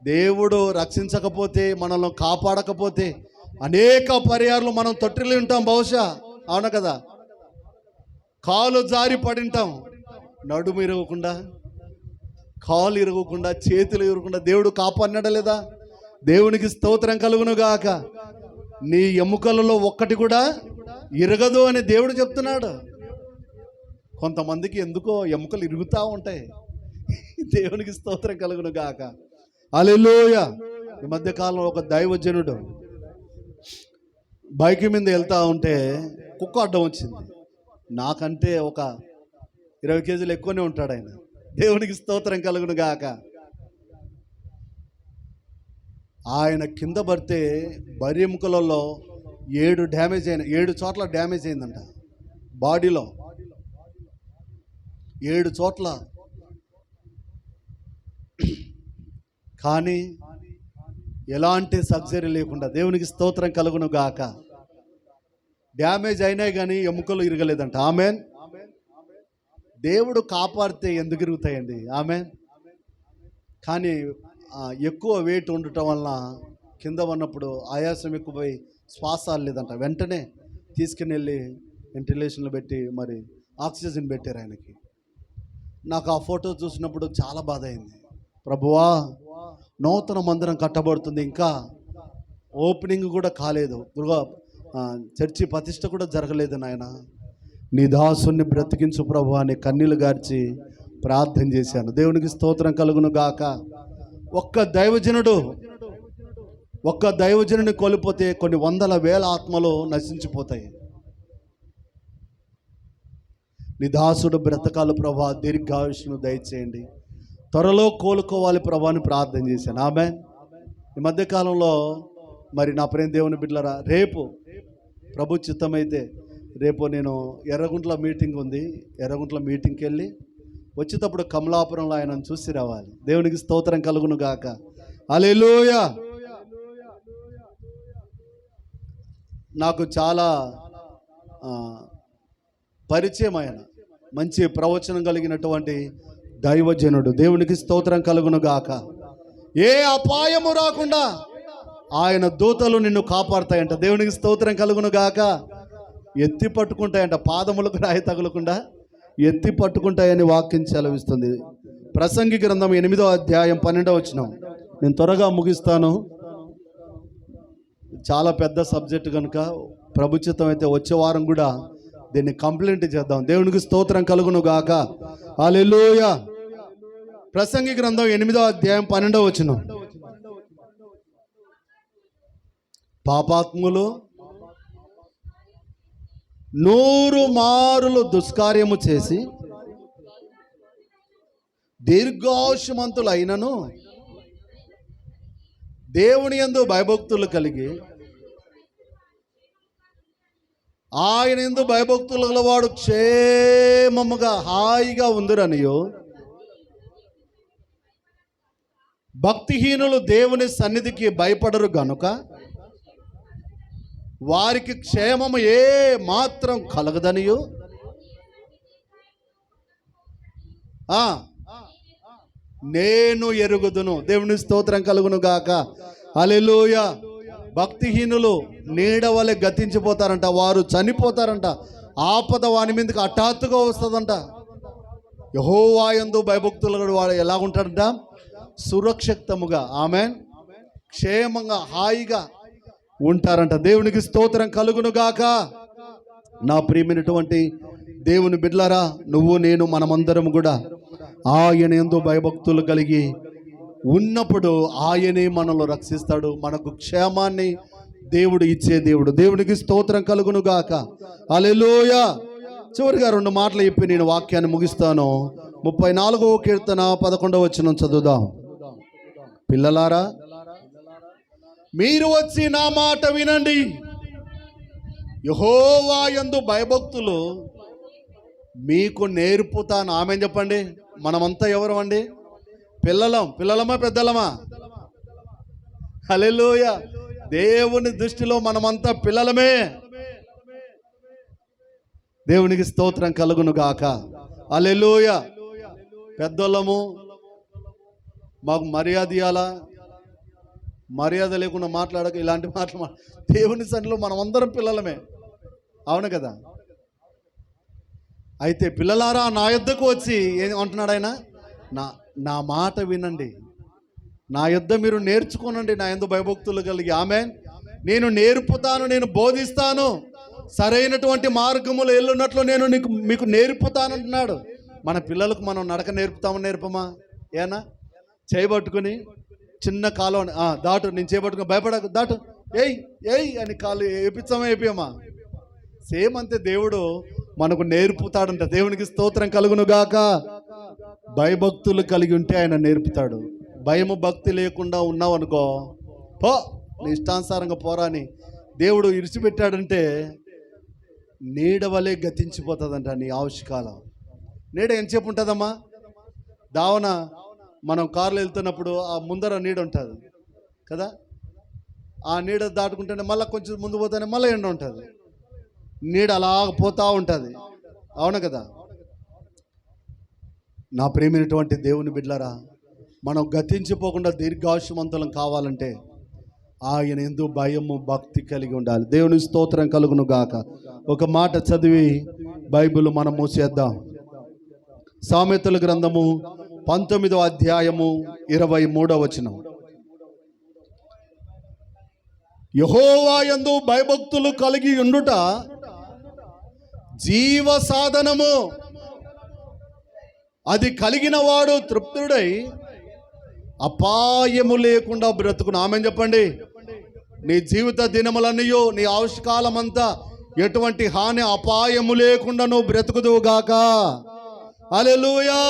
దేవుడు రక్షించకపోతే, మనల్ని కాపాడకపోతే అనేక పర్యాలు మనం తొట్టిల్లి ఉంటాం బహుశా. అవును కదా? కాలు జారి పడింటాం, నడుము ఇరగకుండా, కాలు ఇరగకుండా, చేతులు ఇరగకుండా దేవుడు కాపాడినాడా లేదా? దేవునికి స్తోత్రం కలుగును గాక. నీ ఎముకలలో ఒక్కటి కూడా ఇరగదు అని దేవుడు చెప్తున్నాడు. కొంతమందికి ఎందుకో ఎముకలు ఇరుగుతూ ఉంటాయి. దేవునికి స్తోత్రం కలుగును గాక. హల్లెలూయా. ఈ మధ్యకాలంలో ఒక దైవజనుడు బైక్ మీద వెళ్తూ ఉంటే కుక్క అడ్డం వచ్చింది. నాకంటే ఒక 20 కేజీలు ఎక్కువనే ఉంటాడు ఆయన. దేవునికి స్తోత్రం కలుగును గాక. ఆయన కింద పడితే బరి ఎముకలలో 7 చోట్ల డ్యామేజ్ అయిందంట. బాడీలో 7 చోట్ల. కానీ ఎలాంటి సర్జరీ లేకుండా, దేవునికి స్తోత్రం కలుగును గాక, డ్యామేజ్ అయినాయి కానీ ఎముకలు ఇరగలేదంట. ఆమెన్. దేవుడు కాపాడితే ఎందుకు ఇరుగుతాయండి? ఆమెన్. కానీ ఎక్కువ వెయిట్ ఉండటం వలన కింద ఉన్నప్పుడు ఆయాసం ఎక్కువై శ్వాసాలు లేదంట. వెంటనే తీసుకుని వెళ్ళి వెంటిలేషన్లో పెట్టి మరి ఆక్సిజన్ పెట్టారు ఆయనకి. నాకు ఆ ఫోటో చూసినప్పుడు చాలా బాధ అయింది. ప్రభువా, నూతన మందిరం కట్టబడుతుంది, ఇంకా ఓపెనింగ్ కూడా కాలేదు, చర్చి ప్రతిష్ట కూడా జరగలేదు. నాయన, నీ దాసుని బ్రతికించు ప్రభు అని కన్నీళ్లు గార్చి ప్రార్థన చేశాను. దేవునికి స్తోత్రం కలుగును గాక. ఒక్క దైవజనుని కోల్పోతే కొన్ని వందల వేల ఆత్మలు నశించిపోతాయి. నీ దాసుడు బ్రతకాలు ప్రభా, దీర్ఘాయుష్ను దయచేయండి, త్వరలో కోలుకోవాలి ప్రభా అని ప్రార్థన చేశాను. ఆమెన్. ఈ మధ్యకాలంలో మరి నా ప్రేమ దేవుని బిడ్డలారా, రేపు ప్రభు చిత్తమైతే రేపు నేను ఎర్రగుంట్ల మీటింగ్ ఉంది. ఎర్రగుంట్ల మీటింగ్కి వెళ్ళి వచ్చేటప్పుడు కమలాపురంలో ఆయనను చూసి రావాలి. దేవునికి స్తోత్రం కలుగును గాక. హల్లెలూయా. నాకు చాలా పరిచయమైన మంచి ప్రవచనం కలిగినటువంటి దైవజనుడు. దేవునికి స్తోత్రం కలుగును గాక. ఏ అపాయము రాకుండా ఆయన దూతలు నిన్ను కాపాడుతాయంట. దేవునికి స్తోత్రం కలుగును గాక. ఎత్తి పట్టుకుంటాయంట, పాదములకు రాయి తగులకుండా ఎత్తి పట్టుకుంటాయని వాక్యం సెలవిస్తుంది. ప్రసంగి గ్రంథం 8వ అధ్యాయం 12వ వచనం. నేను త్వరగా ముగిస్తాను, చాలా పెద్ద సబ్జెక్ట్ కనుక ప్రభుత్వం అయితే వచ్చే వారం కూడా దీన్ని కంప్లీట్ చేద్దాం. దేవునికి స్తోత్రం కలుగును గాక. హల్లెలూయా. ప్రసంగి గ్రంథం 8వ అధ్యాయం 12వ వచనం. పాపాత్ములు 100 మారులు దుష్కార్యము చేసి దీర్ఘాయుష్మంతులైనను దేవుని యందు భయభక్తులు కలిగి ఆయన యందు భయభక్తులు గలవాడు క్షేమముగా హాయిగా ఉందిరనియో, భక్తిహీనులు దేవుని సన్నిధికి భయపడరు గనుక వారికి క్షేమము ఏ మాత్రం కలగదనియో, నేను ఎరుగుదును. దేవుని స్తోత్రం కలుగును గాక. హల్లెలూయా. భక్తిహీనులు నీడ వలె గతించిపోతారంట, వారు చనిపోతారంట, ఆపద వాని మీదకి హఠాత్తుగా వస్తుందంట. యెహోవా యందు భయభక్తులు వాడు ఎలా ఉంటాడంట? సురక్షితముగా, ఆమెన్, క్షేమంగా, హాయిగా ఉంటారంట. దేవునికి స్తోత్రం కలుగును గాక. నా ప్రియమైనటువంటి దేవుని బిడ్డలారా, నువ్వు నేను మనమందరం కూడా ఆయన యందు భయభక్తులు కలిగి ఉన్నప్పుడు ఆయనే మనల్ని రక్షిస్తాడు. మనకు క్షేమాన్ని దేవుడు ఇచ్చే దేవుడు. దేవునికి స్తోత్రం కలుగును గాక. హల్లెలూయా. చివరిగా 2 మాటలు చెప్పి నేను వాక్యాన్ని ముగిస్తాను. 34వ కీర్తన 11వ వచనం చదువుదాం. పిల్లలారా, మీరు వచ్చి నా మాట వినండి. యెహోవా యందు భయభక్తులు మీకు నేర్పుతాను. ఆమేన్ చెప్పండి. మనమంతా ఎవరు అండి? పిల్లలమా పెద్దలమా? హల్లెలూయా. దేవుని దృష్టిలో మనమంతా పిల్లలమే. దేవునికి స్తోత్రం కలుగును గాక. హల్లెలూయా. పెద్దోళ్ళము, మాకు మర్యాద ఇవ్వాలా, మర్యాద లేకుండా మాట్లాడక ఇలాంటి మాటలు దేవుని సన్నిధిలో మనమందరం పిల్లలమే. అవును కదా? అయితే పిల్లలారా, నా యొద్దకు వచ్చి ఏం అంటున్నాడు ఆయన? నా మాట వినండి, నా యొద్ద మీరు నేర్చుకోనండి, నా యందు భయభక్తులు కలిగి. ఆమేన్. నేను నేర్పుతాను, నేను బోధిస్తాను, సరైనటువంటి మార్గములు ఎల్లున్నట్లు నేను మీకు నేర్పుతాను అంటున్నాడు. మన పిల్లలకు మనం నడక నేర్పమా? ఏనా చేయబట్టుకుని చిన్న కాలం దాటు, నేను చేయబట్టుకుని భయపడకు, దాటు, ఏయ్ అని కాలు వేపియమా? సేమ్ అంతే దేవుడు మనకు నేర్పుతాడంట. దేవునికి స్తోత్రం కలుగును గాక. భయభక్తులు కలిగి ఉంటే ఆయన నేర్పుతాడు. భయము భక్తి లేకుండా ఉన్నావు అనుకో, పో నీ ఇష్టానుసారంగా పోరా అని దేవుడు ఇరిచిపెట్టాడంటే నీడ వలె గతించిపోతుందంట నీ ఆయుష్కాలం. నీడ ఎంతసేపు ఉంటుందమ్మా? దావన మనం కారులో వెళ్తున్నప్పుడు ఆ ముందర నీడ ఉంటుంది కదా, ఆ నీడ దాటుకుంటేనే మళ్ళీ కొంచెం ముందు పోతేనే మళ్ళీ ఎండ ఉంటుంది. నీడ అలాగ పోతూ ఉంటుంది. అవును కదా? నా ప్రియమైనటువంటి దేవుని బిడ్డలారా, మనం గతించిపోకుండా దీర్ఘాయుష్మంతులం కావాలంటే ఆయన యందు భయము భక్తి కలిగి ఉండాలి. దేవుని స్తోత్రం కలుగును గాక. ఒక మాట చదివి బైబిల్ మనం మూసేద్దాం. సామెతల గ్రంథము 19వ అధ్యాయము 23వ వచనం. యెహోవా యందు భయభక్తులు కలిగి ఉండుట జీవ సాధనము, అది కలిగిన వాడు తృప్తుడై అపాయము లేకుండా బ్రతుకును. ఆమేన్ చెప్పండి. నీ జీవిత దినములన్నయో, నీ ఆయుష్కాలం అంతా ఎటువంటి హాని అపాయము లేకుండా నువ్వు బ్రతుకుదువుగాక. హల్లెలూయా.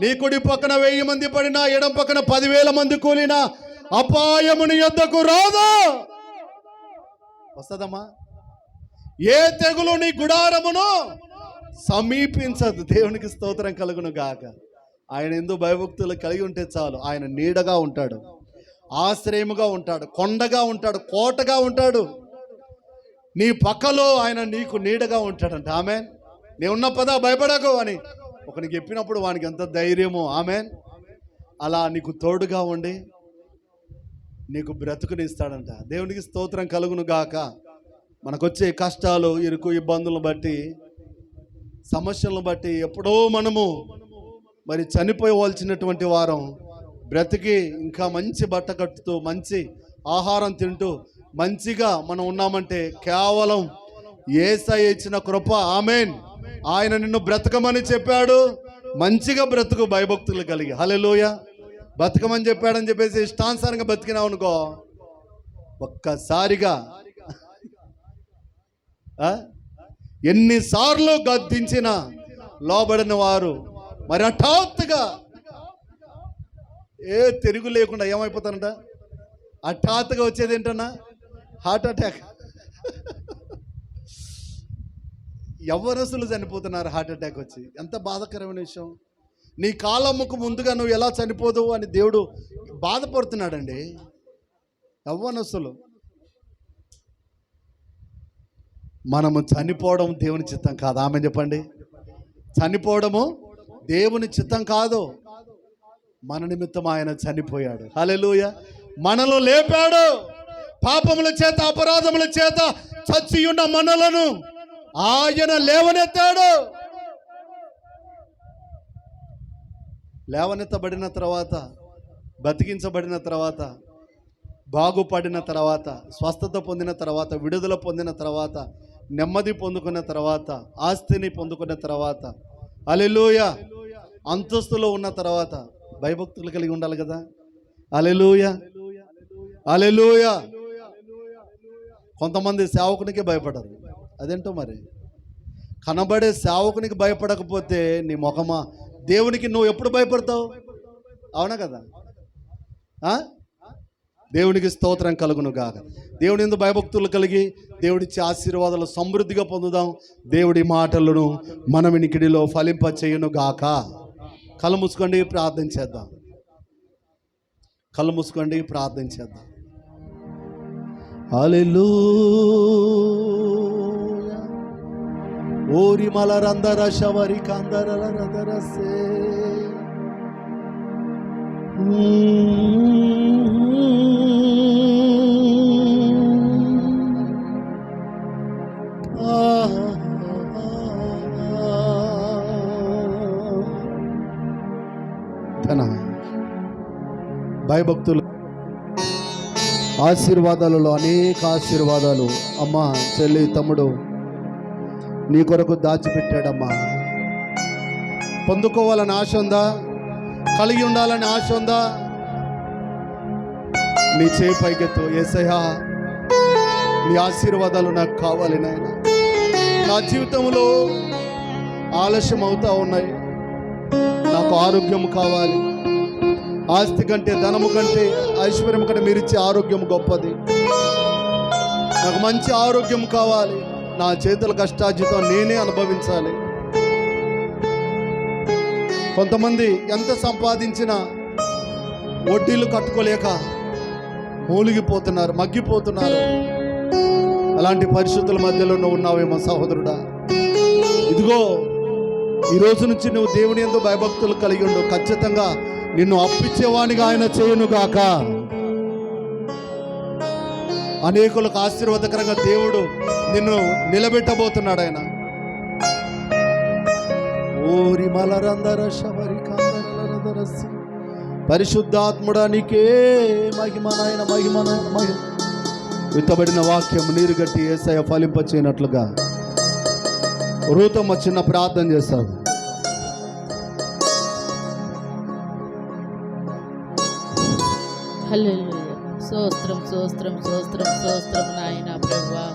నీ కుడి పక్కన 1000 మంది పడినా, ఎడం పక్కన 10,000 మంది కూలినా అపాయము నీ యొద్దకు రాదు. వస్తుందమ్మా? ఏ తెగులు నీ గుడారమును సమీపించదు. దేవునికి స్తోత్రం కలుగును గాక. ఆయన యందు భయభక్తులు కలిగి ఉంటే చాలు. ఆయన నీడగా ఉంటాడు, ఆశ్రయముగా ఉంటాడు, కొండగా ఉంటాడు, కోటగా ఉంటాడు. నీ పక్కలో ఆయన నీకు నీడగా ఉంటాడంట. ఆమేన్. నీ ఉన్న పదా భయపడకు అని ఒకనికి చెప్పినప్పుడు వానికి ఎంత ధైర్యమో. ఆమేన్. అలా నీకు తోడుగా ఉండి నీకు బ్రతుకునిస్తాడంట. దేవునికి స్తోత్రం కలుగును గాక. మనకొచ్చే కష్టాలు, ఇరుకు ఇబ్బందులను బట్టి, సమస్యలను బట్టి ఎప్పుడో మనము మరి చనిపోవలసినటువంటి వారం బ్రతికి ఇంకా మంచి బట్ట కట్టుతూ, మంచి ఆహారం తింటూ మంచిగా మనం ఉన్నామంటే కేవలం యేసయ్య ఇచ్చిన కృప. ఆమేన్. ఆయన నిన్ను బ్రతకమని చెప్పాడు. మంచిగా బ్రతుకు భయభక్తులు కలిగి. హల్లెలూయా. బతకమని చెప్పాడని చెప్పేసి ఇష్టానుసారంగా బతికినావు అనుకో, ఒక్కసారిగా ఎన్నిసార్లు గద్దించిన లోబడిన వారు మరి హఠాత్తుగా తిరుగు లేకుండా ఏమైపోతారంట? హఠాత్తుగా వచ్చేది ఏంటన్నా? Heart attack. యవ్వనస్తులు చనిపోతున్నారు హార్ట్ అటాక్ వచ్చి. ఎంత బాధాకరమైన విషయం. నీ కాలముకు ముందుగా నువ్వు ఎలా చనిపోదు అని దేవుడు బాధపడుతున్నాడండి. యవ్వనస్తులు మనము చనిపోవడం దేవుని చిత్తం కాదు. ఆమె చెప్పండి. చనిపోవడము దేవుని చిత్తం కాదు. మన నిమిత్తం ఆయన చనిపోయాడు. హల్లెలూయా. మనలో లేపాడు. పాపముల చేత, అపరాధముల చేత చచ్చి ఉన్న మనలను ఆయన లేవనెత్తాడు. లేవనెత్తబడిన తర్వాత, బతికించబడిన తర్వాత బాగుపడిన తర్వాత, స్వస్థత పొందిన తర్వాత, విడుదల పొందిన తర్వాత, నెమ్మది పొందుకున్న తర్వాత, ఆస్తిని పొందుకున్న తర్వాత, హల్లెలూయా, అంతస్తులో ఉన్న తర్వాత భయభక్తులు కలిగి ఉండాలి కదా. హల్లెలూయా, హల్లెలూయా. కొంతమంది సేవకునికే భయపడరు. అదేంటో మరి. కనబడే సేవకునికి భయపడకపోతే నీ ముఖమా? దేవునికి నువ్వు ఎప్పుడు భయపడతావు? అవునా కదా? దేవునికి స్తోత్రం కలుగును గాక. దేవుని యందు భయభక్తులు కలిగి దేవుడిచ్చే ఆశీర్వాదాలు సమృద్ధిగా పొందుదాం. దేవుడి మాటలను మన వినికిడిలో ఫలింప చేయును గాక. కళ్ళు మూసుకోండి, ప్రార్థన చేద్దాం. కళ్ళు మూసుకోండి, ప్రార్థన చేద్దాం. హల్లెలూయా. ఓరి మలరందర శవరి కందరల రదరసే. భయభక్తులు ఆశీర్వాదాలలో అనేక ఆశీర్వాదాలు అమ్మ, చెల్లి, తమ్ముడు నీ కొరకు దాచిపెట్టాడమ్మా. పొందుకోవాలని ఆశ ఉందా? కలిగి ఉండాలని ఆశ ఉందా? నీ చేయి పైకెత్తు. యేసయ్యా, నీ ఆశీర్వాదాలు నాకు కావాలి నాయన. నా జీవితంలో ఆలస్యం అవుతా ఉన్నాయి. నాకు ఆరోగ్యం కావాలి. ఆస్తి కంటే, ధనము కంటే, ఐశ్వర్యం కంటే మీరు ఇచ్చే ఆరోగ్యం గొప్పది. నాకు మంచి ఆరోగ్యం కావాలి. నా చేతుల కష్టార్జితం నేనే అనుభవించాలి. కొంతమంది ఎంత సంపాదించినా వడ్డీలు కట్టుకోలేక మూలిగిపోతున్నారు, మగ్గిపోతున్నారు. అలాంటి పరిస్థితుల మధ్యలో నువ్వు ఉన్నావేమో సహోదరుడా. ఇదిగో, ఈ రోజు నుంచి నువ్వు దేవుని యందు భయభక్తులు కలిగి ఉండు. ఖచ్చితంగా నిన్ను అప్పిచ్చేవానిగా ఆయన చేయునుగాక. అనేకులకు ఆశీర్వాదకరంగా దేవుడు నిన్ను నిలబెట్టబోతున్నాడు ఆయన. ఓరి మలరందర శబరి కాందరలరదరసి. పరిశుద్ధాత్ముడా నీకే మహిమ నాయన, మహిమ నాయన, మహిమ. విత్తబడిన వాక్యం నీరు గట్టి యేసయ్య ఫలింపచేయనట్లుగా రూతమ్మ చిన్న ప్రార్థన చేస్తాడు. హల్లెలూయా. స్తోత్రం, స్తోత్రం, స్తోత్రం, స్తోత్రం నాయన ప్రభువా.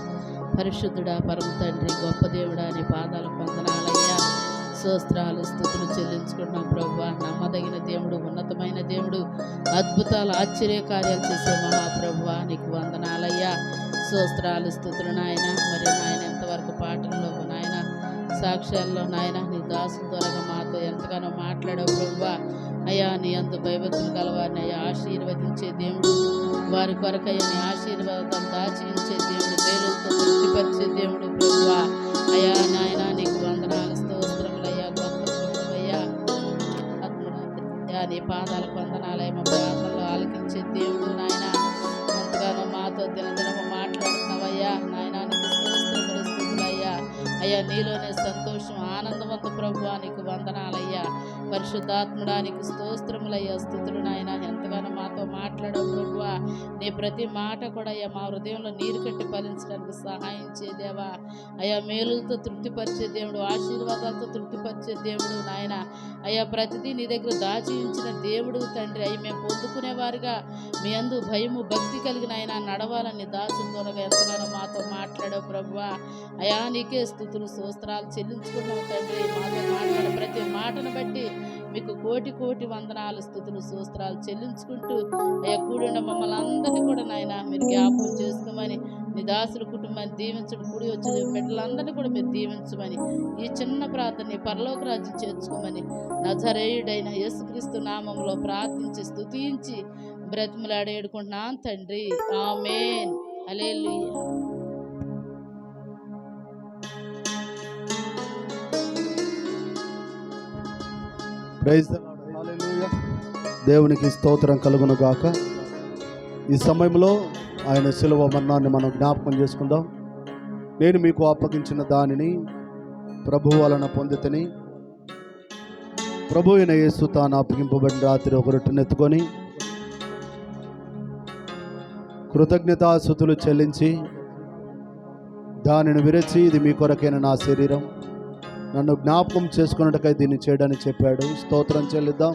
పరిశుద్ధుడా, పరమ తండ్రి, గొప్ప దేవుడా, నీ పాదాలకు వందనాలయ్యా. స్తోత్రాలు, స్తుతులు చెల్లించుకున్నాం ప్రభువా. నమ్మదగిన దేవుడు, ఉన్నతమైన దేవుడు, అద్భుతాలు, ఆశ్చర్య కార్యాలు చేసే మహాప్రభువా, నీకు వందనాలయ్యా. స్తోత్రాలు, స్తుతులు నాయన. మరి నాయన ఎంతవరకు పాటల్లో నాయన, సాక్ష్యాల్లో నాయన నీ దాసుల ద్వారా మాతో ఎంతగానో మాట్లాడావు ప్రభువా. అయ్యా, నీ అందు భయభక్తులు గలవారిని అయ్యా ఆశీర్వదించే దేవుడు, వారి కొరకయ్యా నీ ఆశీర్వాదాలు దాచించే దేవుడు, మేలుతో తృప్తిపరిచే దేవుడు ప్రభువా. అయ్యా నాయన నీకు వందనాలు, స్తోత్రములయ్యా. గొప్ప ప్రభువయ్యా, నీ పాదాలకు వందనాలయ్య. మా ప్రార్థనలో ఆలకించే దేవుడు నాయన, ఎంతగానో మాతో దినదినము మాట్లాడుతున్నావయ్యా నాయన. నీకు స్తోత్రములు, స్తుతులయ్యా. అయ్యా, నీలోనే సంతోషం, ఆనందవంతు ప్రభువా, నీకు వందనాలయ్యా. పరిశుద్ధాత్ముడా, నీకు స్తోత్రములయ్యా, స్తుతులు నాయన. ఎంతగానో మాతో మాట్లాడవు ప్రభువా. నీ ప్రతి మాట కూడా అయ్యా మా హృదయంలో నీరు కట్టి ఫలించడానికి సహాయం చేదేవా. అయ్యా, మేలులతో తృప్తిపరిచే దేవుడు, ఆశీర్వాదాలతో తృప్తిపరిచే దేవుడు నాయన. అయ్యా, ప్రతిదీ నీ దగ్గర దాచి ఉంచిన దేవుడు తండ్రి. అయ్యి మేము పొందుకునేవారుగా మీ అందు భయము, భక్తి కలిగిన ఆయన నడవాలని దాసుల ద్వారా ఎంతగానో మాతో మాట్లాడావు ప్రభువా. అయ్యా, నీకే స్తుతులు, స్తోత్రాలు చెల్లించుకున్నావు తండ్రి. మాతో మాట్లాడే ప్రతి మాటను బట్టి మీకు కోటి కోటి వందనాలు, స్తుతులు, స్తోత్రాలు చెల్లించుకుంటూ అయ్యా కూడి ఉన్న మమ్మల్ని అందరినీ కూడా నాయన మీరు జ్ఞాపకం చేసుకోమని, నీ దాసుల కుటుంబాన్ని దీవించడం, కూడి వచ్చిన బిడ్డలందరినీ కూడా మీరు దీవించమని, ఈ చిన్న ప్రార్థన పరలోక రాజ్యం చేర్చుకోమని నజరేయుడైన యేసుక్రీస్తు నామములో ప్రార్థించి స్తుతించి బ్రతిమలాడి ఏడుకుంటున్నాను తండ్రి. Amen. Hallelujah. Praise the lord. Hallelujah. దేవునికి స్తోత్రం కలుగును గాక. ఈ సమయంలో ఆయన శిలువ మరణాన్ని మనం జ్ఞాపకం చేసుకుందాం. నేను మీకు అప్పగించిన దానిని ప్రభు వలన పొందితని, ప్రభు అయిన యేసు తాను అప్పగింపబడిన రాత్రి ఒక రొట్టెను ఎత్తుకొని కృతజ్ఞతాస్తుతులు చెల్లించి దానిని విరచి, ఇది మీ కొరకైన నా శరీరం, నన్ను జ్ఞాపకం చేసుకున్నట్టుకై దీన్ని చేయడానికి చెప్పాడు. స్తోత్రం చెల్లిద్దాం.